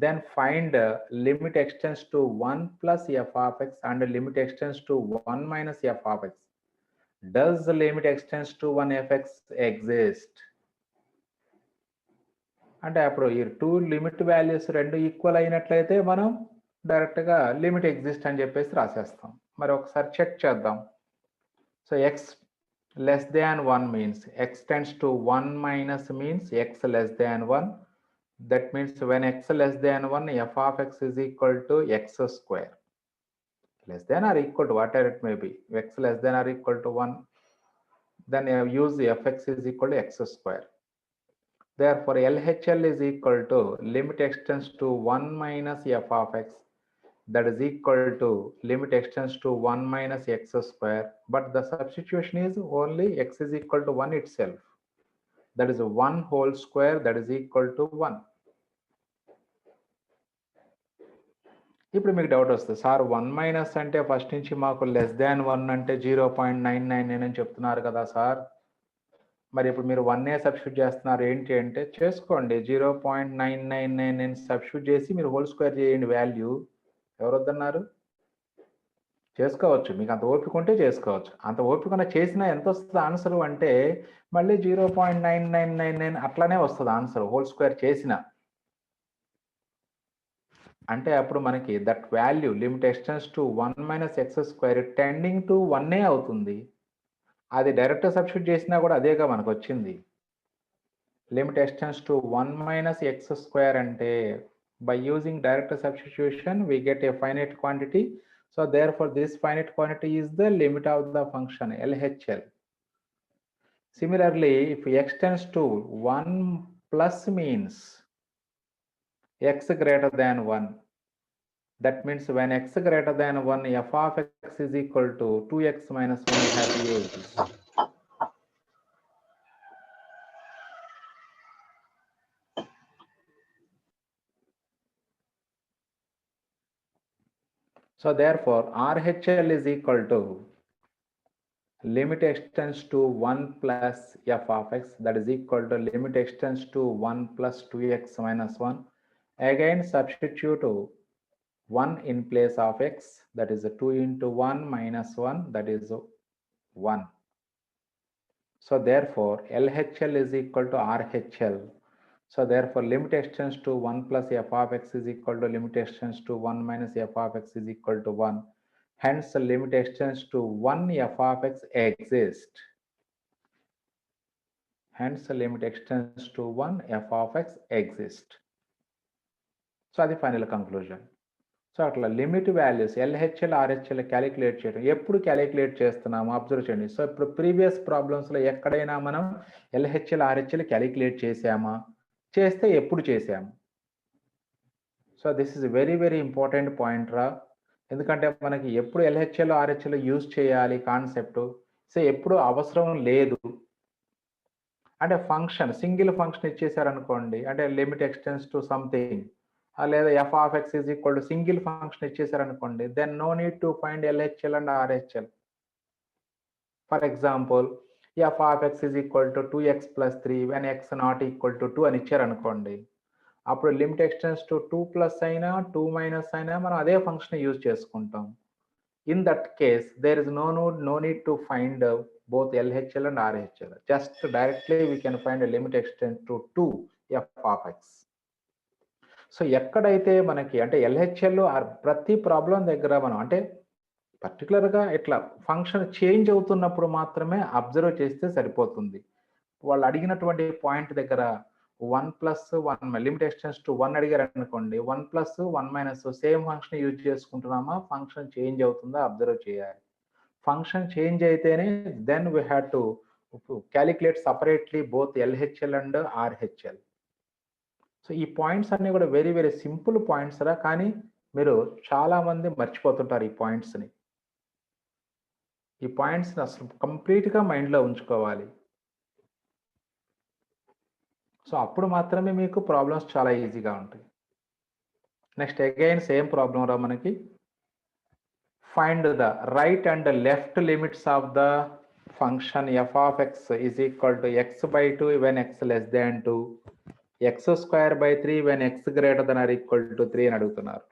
then find limit extends to 1 plus f of x and limit extends to 1 minus f of x. Does the limit extends to 1 fx exist? అంటే అప్పుడు ఈ 2 limit values రెండు equal అయినట్లయితే మనం డైరెక్ట్గా limit exist అని చెప్పేసి రాసేస్తాం. మరి ఒకసారి చెక్ చేద్దాం. So X less than 1 means X tends to 1 minus means X less than 1. That means when X less than 1 F of x is equal to X square. less than or equal to whatever it may be, x less than or equal to 1, then you use the fx is equal to x square. Therefore, LHL is equal to limit extends to 1 minus f of x, that is equal to limit extends to 1 minus x square, but the substitution is only x is equal to 1 itself. That is 1 whole square, that is equal to 1. ఇప్పుడు మీకు doubt వస్తుంది, sir 1 minus అంటే first నుంచి మాకు less than 1 అంటే 0.999 అని చెప్తున్నారు కదా సార్, మరి ఇప్పుడు మీరు 1 సబ్స్టిట్యూట్ చేస్తున్నారు ఏంటి అంటే, చేసుకోండి 0.999 సబ్స్టిట్యూట్ చేసి మీరు హోల్ స్క్వేర్ చేయండి వాల్యూ. ఎవరు వద్దన్నారు? చేసుకోవచ్చు, మీకు అంత ఓపిక ఉంటే చేసుకోవచ్చు. అంత ఓపిక చేసినా ఎంత వస్తుంది ఆన్సర్ అంటే మళ్ళీ 0.9999 అట్లానే వస్తుంది ఆన్సర్ హోల్ స్క్వేర్ చేసిన. అంటే అప్పుడు మనకి that value limit x tends to 1 minus x square tending to 1 అవుతుంది. అది డైరెక్ట్ సబ్స్టిట్యూట్ చేసినా కూడా అదేగా మనకు వచ్చింది. Limit x tends to 1 minus x square అంటే by using direct substitution we get a finite quantity, so therefore this finite quantity is the limit of the function LHL. Similarly, if x tends to 1 plus means x greater than 1, that means when x greater than 1 f of x is equal to 2x minus 1 we have to use. So therefore RHL is equal to limit extends to 1 plus f of x, that is equal to limit extends to 1 plus 2x minus 1. Again substitute 1 in place of x, that is 2 into 1 minus 1, that is 1. So therefore LHL is equal to RHL. So therefore limit extends to 1 plus f of x is equal to limit extends to 1 minus f of x is equal to 1. Hence the limit extends to 1 f of x exists. Hence the limit extends to 1 f of x exists. So అది final conclusion. So అట్లా limit values LHL RHL calculate చేయడం ఎప్పుడు calculate చేస్తున్నాము observe చేయండి. So ఇప్పుడు previous ప్రాబ్లమ్స్లో ఎక్కడైనా మనం LHL RHL calculate చేసామా, చేస్తే ఎప్పుడు చేసాము? So this is very very important point రా, ఎందుకంటే మనకి ఎప్పుడు LHL RHL యూజ్ చేయాలి కాన్సెప్ట్, సో ఎప్పుడు అవసరం లేదు అంటే ఫంక్షన్ సింగిల్ ఫంక్షన్ ఇచ్చేసారనుకోండి, అంటే లిమిట్ ఎక్స్టెన్స్ టు సంథింగ్ లేదా f of x is equal to single function ఇచ్చేసారనుకోండి, then no need to find LHL and RHL. For example f of x is equal to 2x plus 3 when x not equal to 2 అని ఇచ్చారనుకోండి, అప్పుడు limit x tends to 2 plus అయినా 2 minus అయినా మనం అదే function use చేసుకుంటాం. In that case there is no need to find both LHL and RHL, just directly we can find a limit extends to 2 f of x. So ఎక్కడైతే మనకి అంటే LHL ప్రతి problem దగ్గర మనం అంటే పర్టికులర్గా ఇట్లా ఫంక్షన్ చేంజ్ అవుతున్నప్పుడు మాత్రమే అబ్జర్వ్ చేస్తే సరిపోతుంది. వాళ్ళు అడిగినటువంటి పాయింట్ దగ్గర 1 ప్లస్ 1 లిమిట్ ఎక్స్టెన్స్ టు 1 అడిగారు అనుకోండి, 1 plus 1 minus same function use చేసుకుంటున్నామా, ఫంక్షన్ చేంజ్ అవుతుందా అబ్జర్వ్ చేయాలి. ఫంక్షన్ చేంజ్ అయితేనే then we have to calculate separately both LHL and RHL. So ఈ పాయింట్స్ అన్నీ కూడా వెరీ వెరీ సింపుల్ పాయింట్స్ రా, కానీ మీరు చాలా మంది మర్చిపోతుంటారు ఈ పాయింట్స్ని. ఈ పాయింట్స్ని అసలు కంప్లీట్గా మైండ్లో ఉంచుకోవాలి. సో అప్పుడు మాత్రమే మీకు ప్రాబ్లమ్స్ చాలా ఈజీగా ఉంటాయి. నెక్స్ట్ అగైన్ సేమ్ ప్రాబ్లం రా మనకి, find the right and left limits of the function f of x is equal to x/2 when x less than 2, x²/3 when x greater than or equal to 3 అని అడుగుతున్నారు.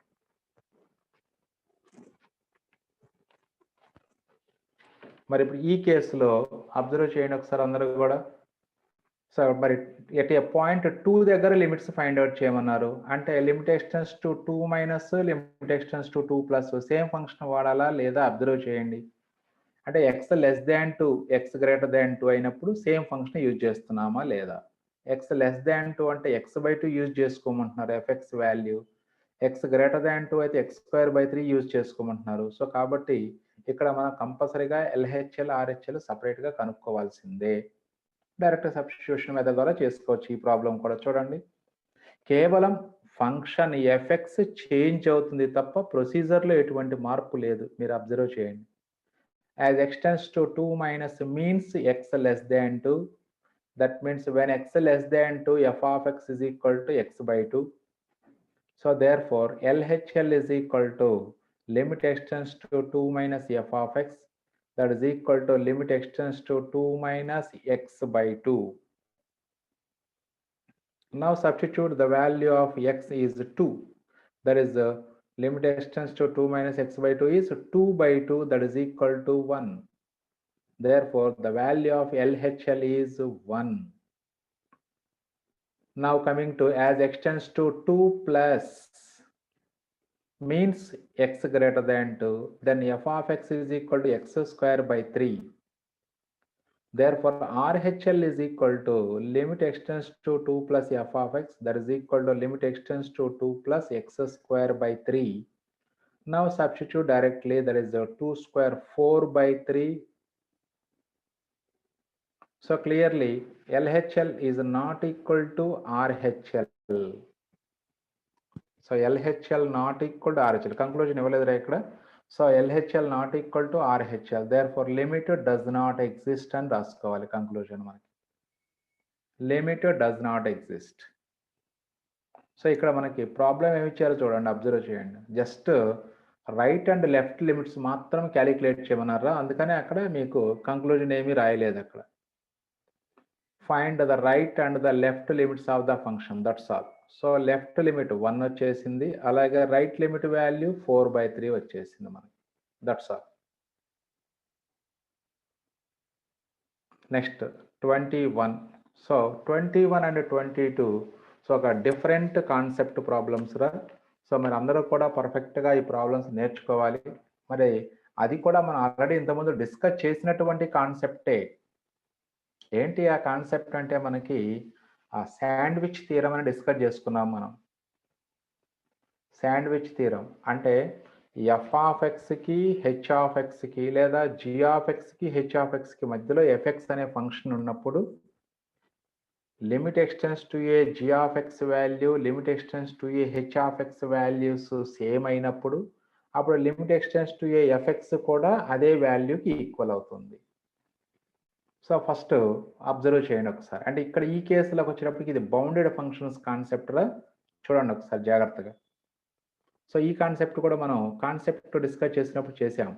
మరి ఇప్పుడు ఈ కేసులో observe చేయండి ఒకసారి అందరూ కూడా. సో మరి ఎట్ ఏ పాయింట్ 2 దగ్గర లిమిట్స్ ఫైండ్ అవుట్ చేయమన్నారు, అంటే limit x tends to 2 minus limit x tends to 2 plus same function వాడాలా లేదా అబ్జర్వ్ చేయండి. అంటే x less than 2 x greater than 2 అయినప్పుడు సేమ్ ఫంక్షన్ యూజ్ చేస్తున్నామా లేదా. x లెస్ దాన్ 2 అంటే x/2 యూజ్ చేసుకోమంటున్నారు fx value, x greater than 2 అయితే ఎక్స్ స్క్వేర్ బై 3 యూజ్ చేసుకోమంటున్నారు. సో కాబట్టి ఇక్కడ మనం కంపల్సరీగా ఎల్హెచ్ఎల్ ఆర్హెచ్ఎల్ సపరేట్గా కనుక్కోవాల్సిందే. డైరెక్ట్ సబ్స్టిట్యూషన్ మెథడ్ ద్వారా చేసుకోవచ్చు ఈ ప్రాబ్లం కూడా. చూడండి, కేవలం ఫంక్షన్ ఎఫ్ఎక్స్ చేంజ్ అవుతుంది తప్ప ప్రొసీజర్లో ఎటువంటి మార్పు లేదు. మీరు అబ్జర్వ్ చేయండి. As x tends to 2 minus means x less than 2. That means when x less than 2, f of x is equal to x by 2. So therefore LHL is equal to limit x tends to 2 minus f of x, that is equal to limit x tends to 2 minus x by 2. Now substitute the value of x is 2, that is limit x tends to 2 minus x by 2 is 2 by 2, that is equal to 1. Therefore the value of LHL is 1. Now coming to as x tends to 2 plus means x greater than 2, then f of x is equal to x square by 3. Therefore RHL is equal to limit x tends to 2 plus f of x, that is equal to limit x tends to 2 plus x square by 3. Now substitute directly, that is 2 square 4 by 3. So clearly LHL is not equal to RHL. So LHL not equal to RHL. Conclusion ఇవ్వలేదురా ఇక్కడ. So LHL not equal to RHL. Therefore limit does not exist అని రాసుకోవాలి conclusion మనకి. Limit does not exist. So ఇక్కడ మనకి problem ఏమి ఇచ్చారో చూడండి, observe చేయండి. Just right and left limits మాత్రం క్యాలిక్యులేట్ చేయమన్నారా, అందుకనే అక్కడ మీకు కంక్లూజన్ ఏమీ రాయలేదు అక్కడ. Find the right and the left limits of the function, that's all. So left limit 1 వచ్చేసింది, అలాగే రైట్ లిమిట్ వాల్యూ 4/3 వచ్చేసింది మనకి. That's all. Next 21. So 21 and 22 so ఒక డిఫరెంట్ కాన్సెప్ట్ ప్రాబ్లమ్స్ రా. సో మీరు అందరూ కూడా పర్ఫెక్ట్గా ఈ ప్రాబ్లమ్స్ నేర్చుకోవాలి. మరి అది కూడా మనం ఆల్రెడీ ఇంతకుముందు డిస్కస్ చేసినటువంటి కాన్సెప్టే. ఏంటి ఆ కాన్సెప్ట్ అంటే మనకి ఆ శాండ్విచ్ థీరం అని డిస్కస్ చేసుకున్నాం మనం. శాండ్విచ్ థీరం అంటే ఎఫ్ ఆఫ్ ఎక్స్కి హెచ్ ఆఫ్ ఎక్స్కి లేదా జీ ఆఫ్ ఎక్స్కి హెచ్ ఆఫ్ ఎక్స్కి మధ్యలో ఎఫ్ఎక్స్ అనే ఫంక్షన్ ఉన్నప్పుడు limit x tends to a g of x value, limit x tends to a h of x values same అయినప్పుడు అప్పుడు limit x tends to a f x కూడా అదే వాల్యూకి ఈక్వల్ అవుతుంది. సో ఫస్ట్ అబ్జర్వ్ చేయండి ఒకసారి. అంటే ఇక్కడ ఈ కేసులోకి వచ్చినప్పటికి ఇది బౌండెడ్ ఫంక్షన్స్ కాన్సెప్ట్లా చూడండి ఒకసారి జాగ్రత్తగా. సో ఈ కాన్సెప్ట్ కూడా మనం కాన్సెప్ట్ డిస్కస్ చేసినప్పుడు చేసాము.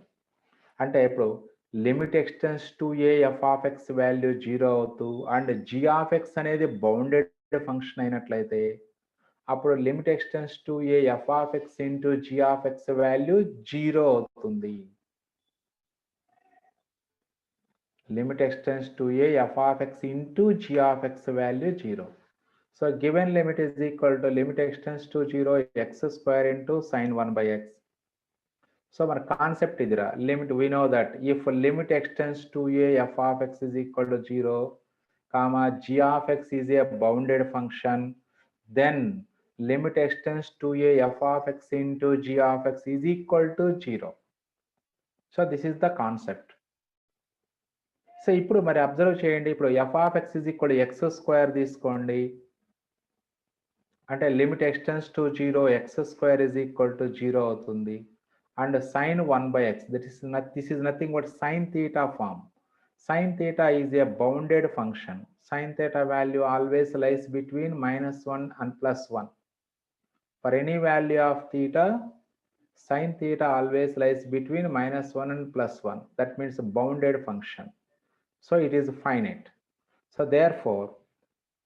అంటే ఇప్పుడు limit x tends to a f of x value 0 అవుతూ అండ్ జీ ఆఫ్ ఎక్స్ అనేది బౌండెడ్ ఫంక్షన్ అయినట్లయితే అప్పుడు limit x tends to a f of x into g of x value 0 అవుతుంది. limit extends to a f of x into g of x value 0. So given limit is equal to limit extends to 0 x square into sin 1 by x. So our concept is limit, we know that if limit extends to a f of x is equal to 0 comma g of x is a bounded function, then limit extends to a f of x into g of x is equal to 0. So this is the concept. So ఇప్పుడు మరి observe చేయండి, ఇప్పుడు f of x is equal x square తీసుకోండి. అంటే limit x tends to 0 x square is equal to 0 అవుతుంది. And sine 1/x, this is nothing but sine theta form. Sine theta is a bounded function. Sine theta value always lies between -1 and +1. For any value of theta, sine theta always lies between -1 and +1. That means bounded function. So it is finite. So therefore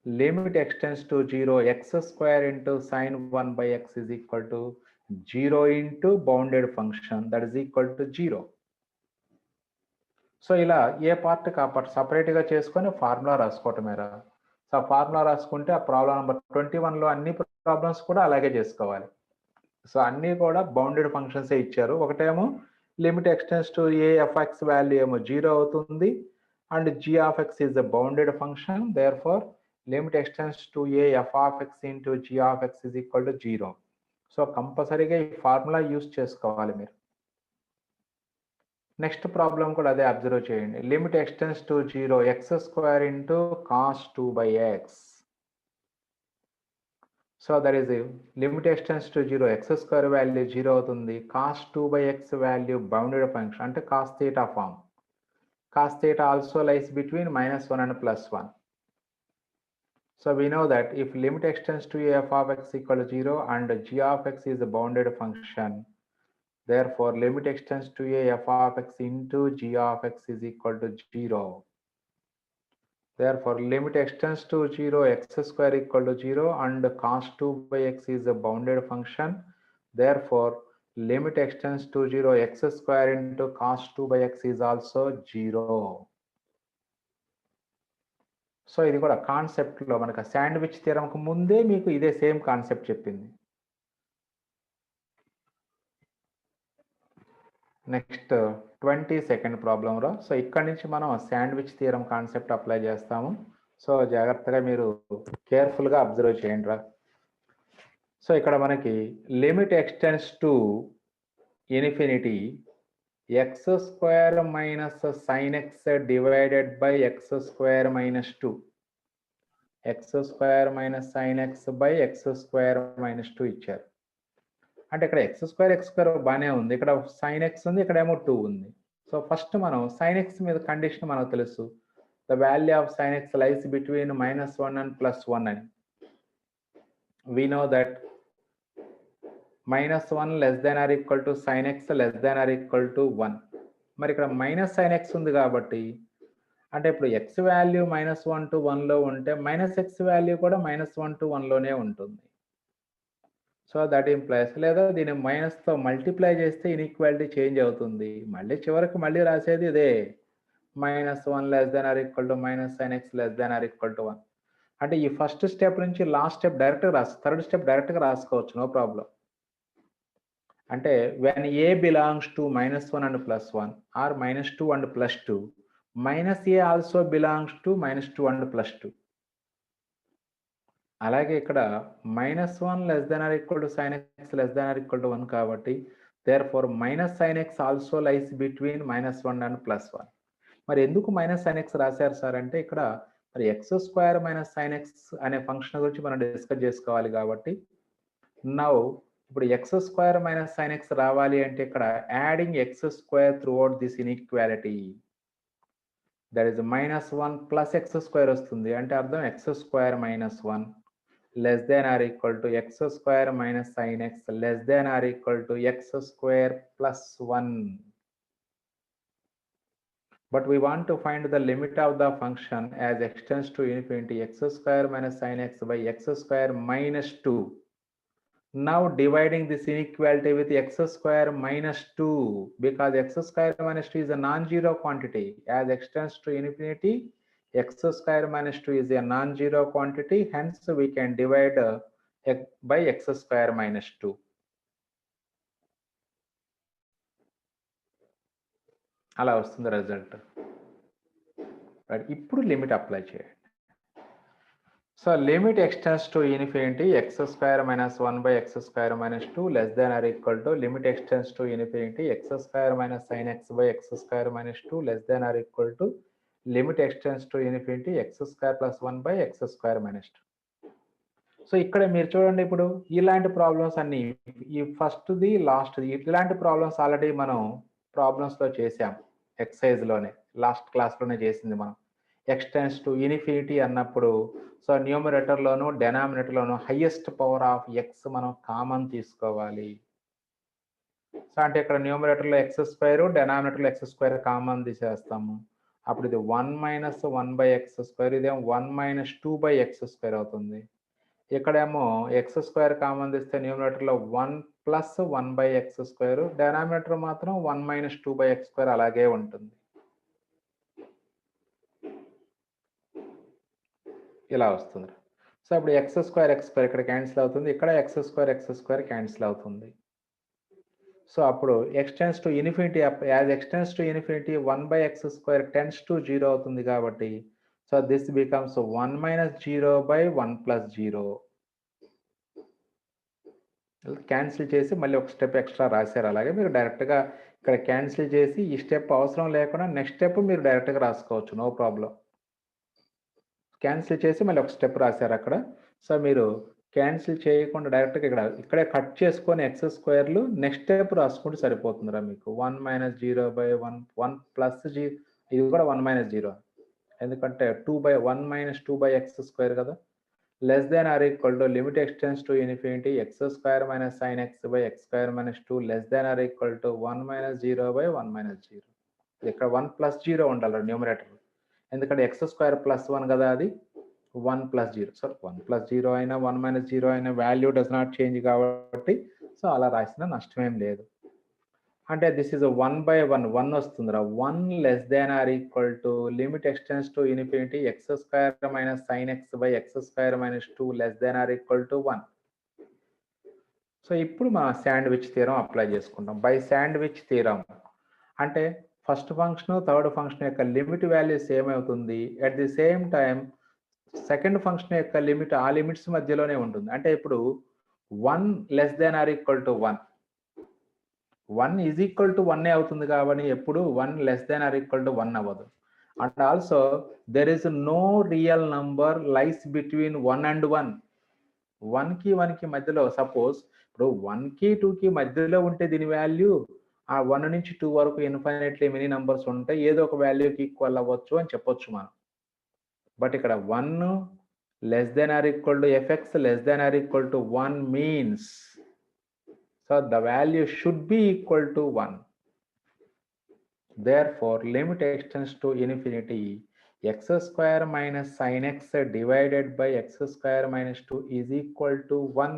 limit extends to 0 x square into sin 1/x is equal to 0 into bounded function, that is equal to 0. So ఇలా ఏ part కా part సపరేట్గా చేసుకొని formula రాసుకోవటమేరా. So formula రాసుకుంటే ఆ problem number 21లో అన్ని problems కూడా అలాగే చేసుకోవాలి. సో అన్నీ కూడా బౌండెడ్ ఫంక్షన్సే ఇచ్చారు. ఒకటేమో limit x tends to a f x value ఏమో 0 అవుతుంది and g of x is a bounded function, therefore limit extends to a f of x into g of x is equal to 0. So కంపల్సరీగా ఈ formula use చేసుకోవాలి మీరు. Next problem కూడా అదే observe చేయండి. Limit x tends to 0 x² into cos 2/x. So that is limit x tends to 0 x² value 0 అవుతుంది. cos 2/x value bounded function అంటే cos theta form. cos theta also lies between -1 and +1. So we know that if limit extends to f of x equal to 0 and g of x is a bounded function, therefore limit extends to f of x into g of x is equal to 0. Therefore limit extends to 0 x² equal to 0 and cos 2/x is a bounded function. Therefore limit extends to 0 x² into cos 2/x is also 0. So ఇది కూడా కాన్సెప్ట్లో మనకు sandwich థియరంకు ముందే మీకు ఇదే same concept చెప్పింది. Next 22nd ప్రాబ్లంలో so ఇక్కడ నుంచి మనం శాండ్విచ్ థియరం కాన్సెప్ట్ అప్లై చేస్తాము. సో జాగ్రత్తగా మీరు కేర్ఫుల్గా అబ్జర్వ్ చేయండి రా. సో ఇక్కడ మనకి limit x tends to infinity x² minus sin x divided by x² minus 2. x² minus sin x by x² minus 2 ఇచ్చారు. అంటే ఇక్కడ x² బాగానే ఉంది, ఇక్కడ sin x ఉంది, ఇక్కడేమో 2 ఉంది. సో ఫస్ట్ మనం sin x మీద కండిషన్ మనకు తెలుసు. The value of sin x lies between -1 and +1 అని. We know that -1 less than or equal to sin x less than or equal to 1. మరి ఇక్కడ -sin x ఉంది కాబట్టి అంటే ఇప్పుడు x వాల్యూ -1 to 1లో ఉంటే -x వాల్యూ కూడా -1 to 1లోనే ఉంటుంది. సో దట్ ఇంప్లైస్ లేదా దీన్ని మైనస్తో మల్టిప్లై చేస్తే ఇన్ఈక్వాలిటీ చేంజ్ అవుతుంది. మళ్ళీ చివరికి మళ్ళీ రాసేది ఇదే -1 less than or equal to -sin x less than or equal to 1. అంటే ఈ ఫస్ట్ స్టెప్ నుంచి లాస్ట్ స్టెప్ డైరెక్ట్గా థర్డ్ స్టెప్ డైరెక్ట్గా రాసుకోవచ్చు, నో ప్రాబ్లం. అంటే when a belongs to -1 and +1 or -2 and +2, -a also belongs to -2 and +2. అలాగే ఇక్కడ -1 less than or equal to sin x less than or equal to 1 కాబట్టి therefore -sin x also lies between -1 and +1. మరి ఎందుకు -sin x రాశారు sir అంటే ఇక్కడ మరి x² minus sin x అనే ఫంక్షన్ గురించి మనం డిస్కస్ చేసుకోవాలి కాబట్టి నౌ ఇప్పుడు x² మైనస్ sin x రావాలి అంటే ఇక్కడ adding x² throughout this inequality that is -1 plus x² వస్తుంది. అంటే అర్థం x² minus 1 less than or equal to x² minus sin x less than or equal to x² plus 1. But we want to find the limit of the function as x tends to infinity x² minus sin x by x² minus 2. Now dividing this inequality with x² minus 2 because x² minus 2 is a non-zero quantity. As x tends to infinity x² minus 2 is a non-zero quantity, hence we can divide by x² minus 2. అలా వస్తుంది result. ఇప్పుడు limit apply చేయండి. So limit x tends to infinity x² minus 1 by x² minus 2 less than or equal to limit extends to infinity x² minus sin x by x² minus 2 less than or equal to limit x tends to infinity x² plus 1 by x² minus 2. So ఇక్కడ మీరు చూడండి, ఇప్పుడు ఇలాంటి problems అన్ని ఈ ఫస్ట్ది లాస్ట్ది ఇలాంటి problems already మనం ప్రాబ్లమ్స్లో చేసాం. ఎక్సైజ్లోనే లాస్ట్ క్లాస్లోనే చేసింది మనం. ఎక్స్టెన్స్ టు ఇన్ఫినిటీ అన్నప్పుడు సో న్యూమరేటర్లోను డెనామినేటర్లోను హైయెస్ట్ పవర్ ఆఫ్ ఎక్స్ మనం కామన్ తీసుకోవాలి. సో అంటే ఇక్కడ న్యూమరేటర్లో x², డెనామినేటర్లో x² కామన్ తీసేస్తాము. అప్పుడు ఇది 1 minus 1 by x², ఇదేమో 1 minus 2 by x² అవుతుంది. ఇక్కడేమో x² కామన్ తీస్తే న్యూమరేటర్లో 1 plus 1 by x², డెనామినేటర్ మాత్రం 1 minus 2 by x² అలాగే ఉంటుంది. ఇలా వస్తుంది. సో ఇప్పుడు x² ఇక్కడ క్యాన్సిల్ అవుతుంది, ఇక్కడ x² క్యాన్సిల్ అవుతుంది. సో అప్పుడు ఎక్స్టెన్స్ to infinity as x tends to infinity 1 by x² tense to 0 అవుతుంది కాబట్టి so this becomes 1 minus 0 by 1 plus 0. Cancel చేసి మళ్ళీ ఒక స్టెప్ ఎక్స్ట్రా రాశారు. అలాగే మీరు డైరెక్ట్‌గా ఇక్కడ క్యాన్సిల్ చేసి ఈ స్టెప్ అవసరం లేకుండా నెక్స్ట్ స్టెప్ మీరు డైరెక్ట్‌గా రాసుకోవచ్చు. No problem. క్యాన్సిల్ చేసి మళ్ళీ ఒక స్టెప్ రాశారు అక్కడ. సో, మీరు క్యాన్సిల్ చేయకుండా డైరెక్ట్‌గా ఇక్కడే కట్ చేసుకొని ఎక్స్ స్క్వేర్‌లు నెక్స్ట్ స్టెప్ రాసుకుంటే సరిపోతుందిరా మీకు. 1 - 0/1 1 ప్లస్ జీ ఇది కూడా 1 - 0 ఎందుకంటే 1 - 2/x స్క్వేర్ కదా! Less than or equal to limit x tends to infinity x square minus sine x by x square minus 2 less than or equal to 1 - 0/1 - 0. ఇక్కడ 1 plus 0 ఉండాలి numerator. ఎందుకంటే X square plus 1 కదా అది 1 plus 0. So 1 plus 0 అయినా 1 - 0 అయినా value does not change కాబట్టి so అలా రాసిన నష్టమేం లేదు. అంటే దిస్ ఇస్ 1/1 1 వస్తుందిరా. 1 less than or equal to limit x tends to infinity x square minus sine x by x square minus 2 less than or equal to 1. So ఇప్పుడు మనం sandwich theorem apply చేసుకుంటాం. By sandwich theorem అంటే first function third function యొక్క limit value same అవుతుంది. At the same time second function యొక్క limit ఆ limits మధ్యలోనే ఉంటుంది. అంటే ఇప్పుడు 1 less than or equal to 1 1 is equal to 1 అవుతుంది కాబట్టి ఎప్పుడు 1 less than or equal to 1 అవ్వదు. And also there is no real number lies between 1 and 1. 1కి 1కి మధ్యలో సపోజ్ ఇప్పుడు 1కి 2కి మధ్యలో ఉంటే దీని వాల్యూ ఆ 1 నుంచి 2 వరకు ఇన్ఫైనైట్లీ మెనీ నంబర్స్ ఉంటాయి. ఏదో ఒక వాల్యూకి ఈక్వల్ అవ్వచ్చు అని చెప్పొచ్చు మనం. బట్ ఇక్కడ 1 less than or equal to f x less than or equal to 1 means so the value should be equal to 1. Therefore, limit extends to infinity x square minus sin x divided by x square minus 2 is equal to 1.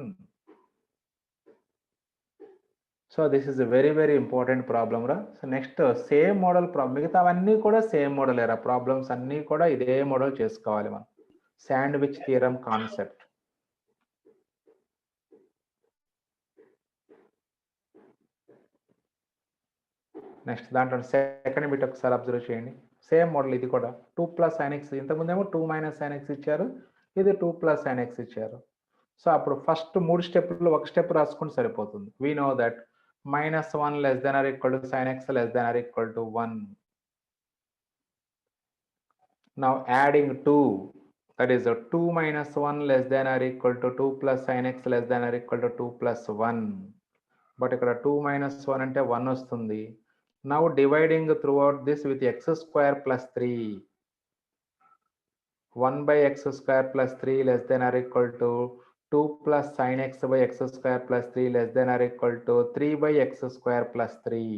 So this is a very important problem ra. So next same model problem మిగతావన్నీ కూడా same model era problems అన్నీ కూడా ఇదే model చేసుకోవాలి మనం. Sandwich theorem concept. Next దాంట్లో second bit ఒకసారి observe చేయండి. సేమ్ మోడల్ ఇది కూడా 2 ప్లస్ సైన్ ఎక్స్ ఇంతకుముందేమో 2 మైనస్ సైన్ ఎక్స్ ఇచ్చారు. ఇది 2 ప్లస్ సైన్ ఎక్స్ ఇచ్చారు. సో అప్పుడు ఫస్ట్ 3 స్టెప్లు ఒక స్టెప్ రాసుకుంటే సరిపోతుంది. We know that -1 less than or equal to sine x less than or equal to 1. Now adding 2 that is 2 - 1 less than or equal to 2 plus sine x less than or equal to 2 plus 1. But ఇక్కడ 2 - 1 అంటే 1 వస్తుంది. Now dividing throughout this with x square plus 3. 1 by x square plus 3 less than or equal to 2 plus sin x by x square plus 3 less than or equal to 3 by x square plus 3.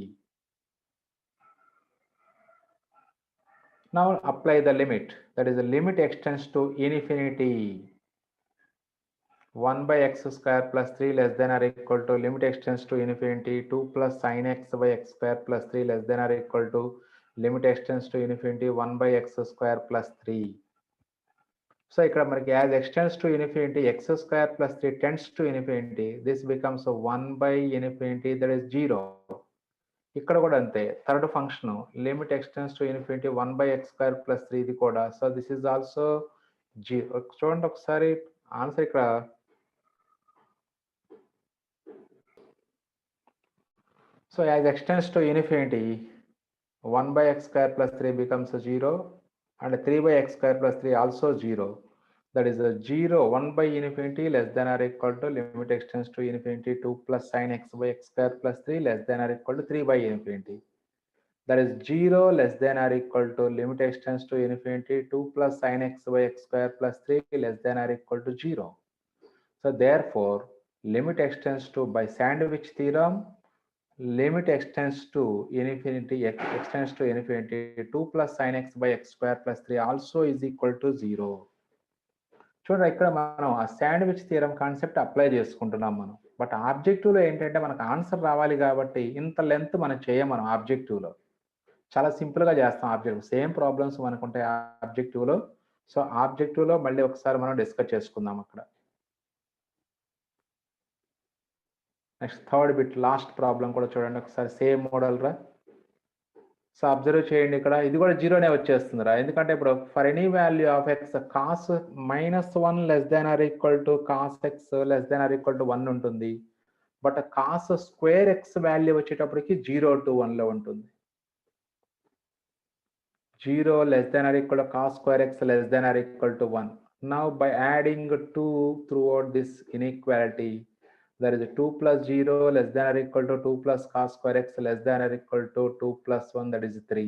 Now apply the limit. That is the limit extends to infinity. 1 by x square plus 3 less than or equal to limit extends to infinity 2 plus sin x by x square plus 3 less than or equal to limit extends to infinity 1 by x square plus 3. So ఇక్కడ మనకి as extends to infinity x square plus 3 tends to infinity, this becomes 1 by infinity, that is 0. ఇక్కడ కూడా అంతే third function limit x tends to infinity 1 by x square plus 3 ఇది కూడా. So this is also 0. చూడండి ఒకసారి answer ఇక్కడ so as extends to infinity 1 by x square plus 3 becomes 0 and 3 by x square plus 3 also 0. That is a 0 1 by infinity less than or equal to limit extends to infinity 2 plus sin x by x square plus 3 less than or equal to 3 by infinity. That is 0 less than or equal to limit extends to infinity 2 plus sin x by x square plus 3 less than or equal to 0. So therefore limit extends to, by sandwich theorem, limit extends to infinity extends to infinity 2 plus sin x by x square plus 3 also is equal to 0. చూడండి ఇక్కడ మనం ఆ sandwich theorem concept apply చేసుకుంటున్నాం మనం. But ఆబ్జెక్టివ్లో ఏంటంటే మనకు answer రావాలి కాబట్టి ఇంత లెంత్ మనం చేయం. మనం ఆబ్జెక్టివ్లో చాలా సింపుల్గా చేస్తాం. ఆబ్జెక్టివ్ సేమ్ ప్రాబ్లమ్స్ మనకు ఉంటాయి ఆబ్జెక్టివ్లో. సో ఆబ్జెక్టివ్లో మళ్ళీ ఒకసారి మనం డిస్కస్ చేసుకుందాం అక్కడ. Next third bit last problem కూడా చూడండి ఒకసారి సేమ్ మోడల్ రా. సో అబ్జర్వ్ చేయండి ఇక్కడ ఇది కూడా జీరోనే వచ్చేస్తుందిరా. ఎందుకంటే ఇప్పుడు for any value of X cos -1 less than or equal to cos X less than or equal to 1 ఉంటుంది. But cos square X value వచ్చేటప్పటికి 0 to 1 లో ఉంటుంది. 0 less than or equal to cos square x less than or equal to 1. Now by adding 2 throughout this inequality, there is a 2 plus 0 less than or equal to 2 plus cos square x less than or equal to 2 plus 1, that is 3.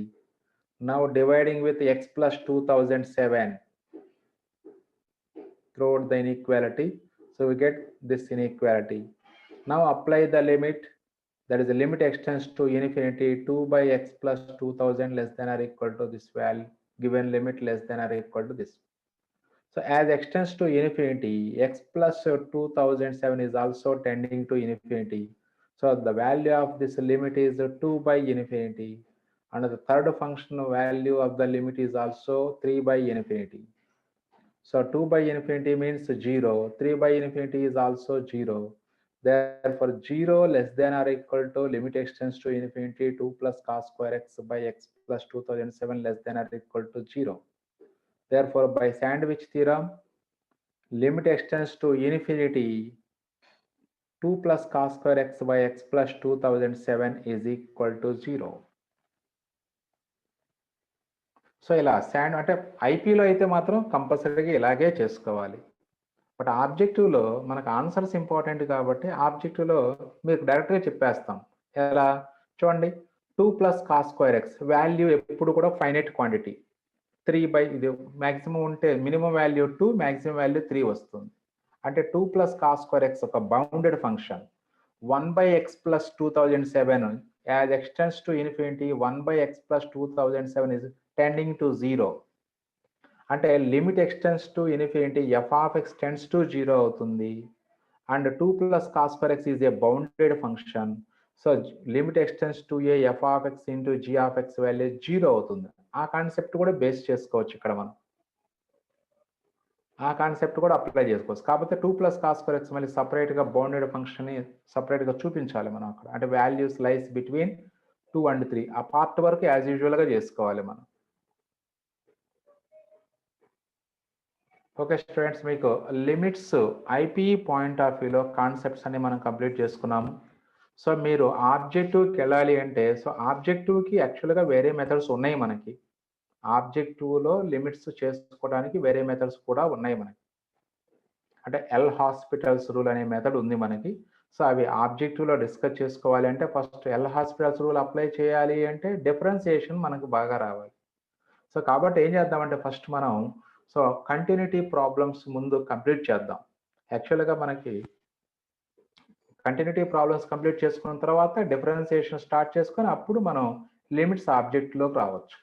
Now dividing with x plus 2007 throughout the inequality, so we get this inequality. Now apply the limit, that is the limit extends to infinity 2 by x plus 2000 less than or equal to this value, given limit less than or equal to this. So as extends to infinity, x plus 2007 is also tending to infinity. So the value of this limit is 2 by infinity, and the third function value of the limit is also 3 by infinity. So 2 by infinity means 0, 3 by infinity is also 0. Therefore 0 less than or equal to limit extends to infinity 2 plus cos square x by x plus 2007 less than or equal to 0. Therefore by sandwich theorem, limit extends to infinity 2 plus cos square x by x plus 2007 is equal to 0. So ఇలా sand అంటే ఐపీలో అయితే మాత్రం కంపల్సరీగా ఇలాగే చేసుకోవాలి. But ఆబ్జెక్టివ్లో మనకు answers important కాబట్టి ఆబ్జెక్టివ్లో మీకు డైరెక్ట్గా చెప్పేస్తాం. ఎలా చూడండి, 2 plus cos square X value ఎప్పుడు కూడా ఫైనైట్ క్వాంటిటీ 3 బై ఇది మ్యాక్సిమం ఉంటే మినిమం వాల్యూ 2, మ్యాక్సిమం వాల్యూ 3 వస్తుంది. అంటే 2 ప్లస్ కాస్ స్క్వేర్ ఎక్స్ ఒక bounded function. 1 by x plus 2007 as extends to infinity 1 by x plus 2007 is tending to 0. అంటే limit x tends to infinity f of x tends to 0 అవుతుంది. And 2 plus cos square x is a bounded function. So limit x tends to a f of x into g of x value 0 అవుతుంది. ఆ concept కూడా base చేసుకోవచ్చు ఇక్కడ మనం. ఆ concept కూడా apply చేసుకోవచ్చు. కాకపోతే 2 ప్లస్ కాస్ స్క్వేర్ ఎక్స్ మళ్ళీ సపరేట్గా బౌండెడ్ ఫంక్షన్ని సపరేట్గా చూపించాలి మనం అక్కడ. అంటే వాల్యూస్ లైస్ బిట్వీన్ 2 and 3. ఆ పార్ట్ వరకు యాజ్ యూజువల్గా చేసుకోవాలి మనం. ఓకే స్టూడెంట్స్, మీకు లిమిట్స్ ఐపీ పాయింట్ ఆఫ్ వ్యూలో కాన్సెప్ట్స్ అన్ని మనం కంప్లీట్ చేసుకున్నాము. సో మీరు ఆబ్జెక్టివ్కి వెళ్ళాలి అంటే, సో ఆబ్జెక్టివ్కి యాక్చువల్గా వేరే మెథడ్స్ ఉన్నాయి మనకి. ఆబ్జెక్టివ్లో లిమిట్స్ చేసుకోవడానికి వేరే మెథడ్స్ కూడా ఉన్నాయి మనకి. అంటే ఎల్ హాస్పిటల్స్ రూల్ అనే మెథడ్ ఉంది మనకి. సో అవి ఆబ్జెక్టివ్లో డిస్కస్ చేసుకోవాలి అంటే first L hospitals rule apply చేయాలి అంటే డిఫరెన్సియేషన్ మనకు బాగా రావాలి. సో కాబట్టి ఏం చేద్దామంటే ఫస్ట్ మనం సో కంటిన్యూటీ ప్రాబ్లమ్స్ ముందు కంప్లీట్ చేద్దాం. యాక్చువల్గా మనకి కంటిన్యూటీ ప్రాబ్లమ్స్ కంప్లీట్ చేసుకున్న తర్వాత డిఫరెన్సియేషన్ స్టార్ట్ చేసుకొని అప్పుడు మనం లిమిట్స్ ఆబ్జెక్ట్లోకి రావచ్చు.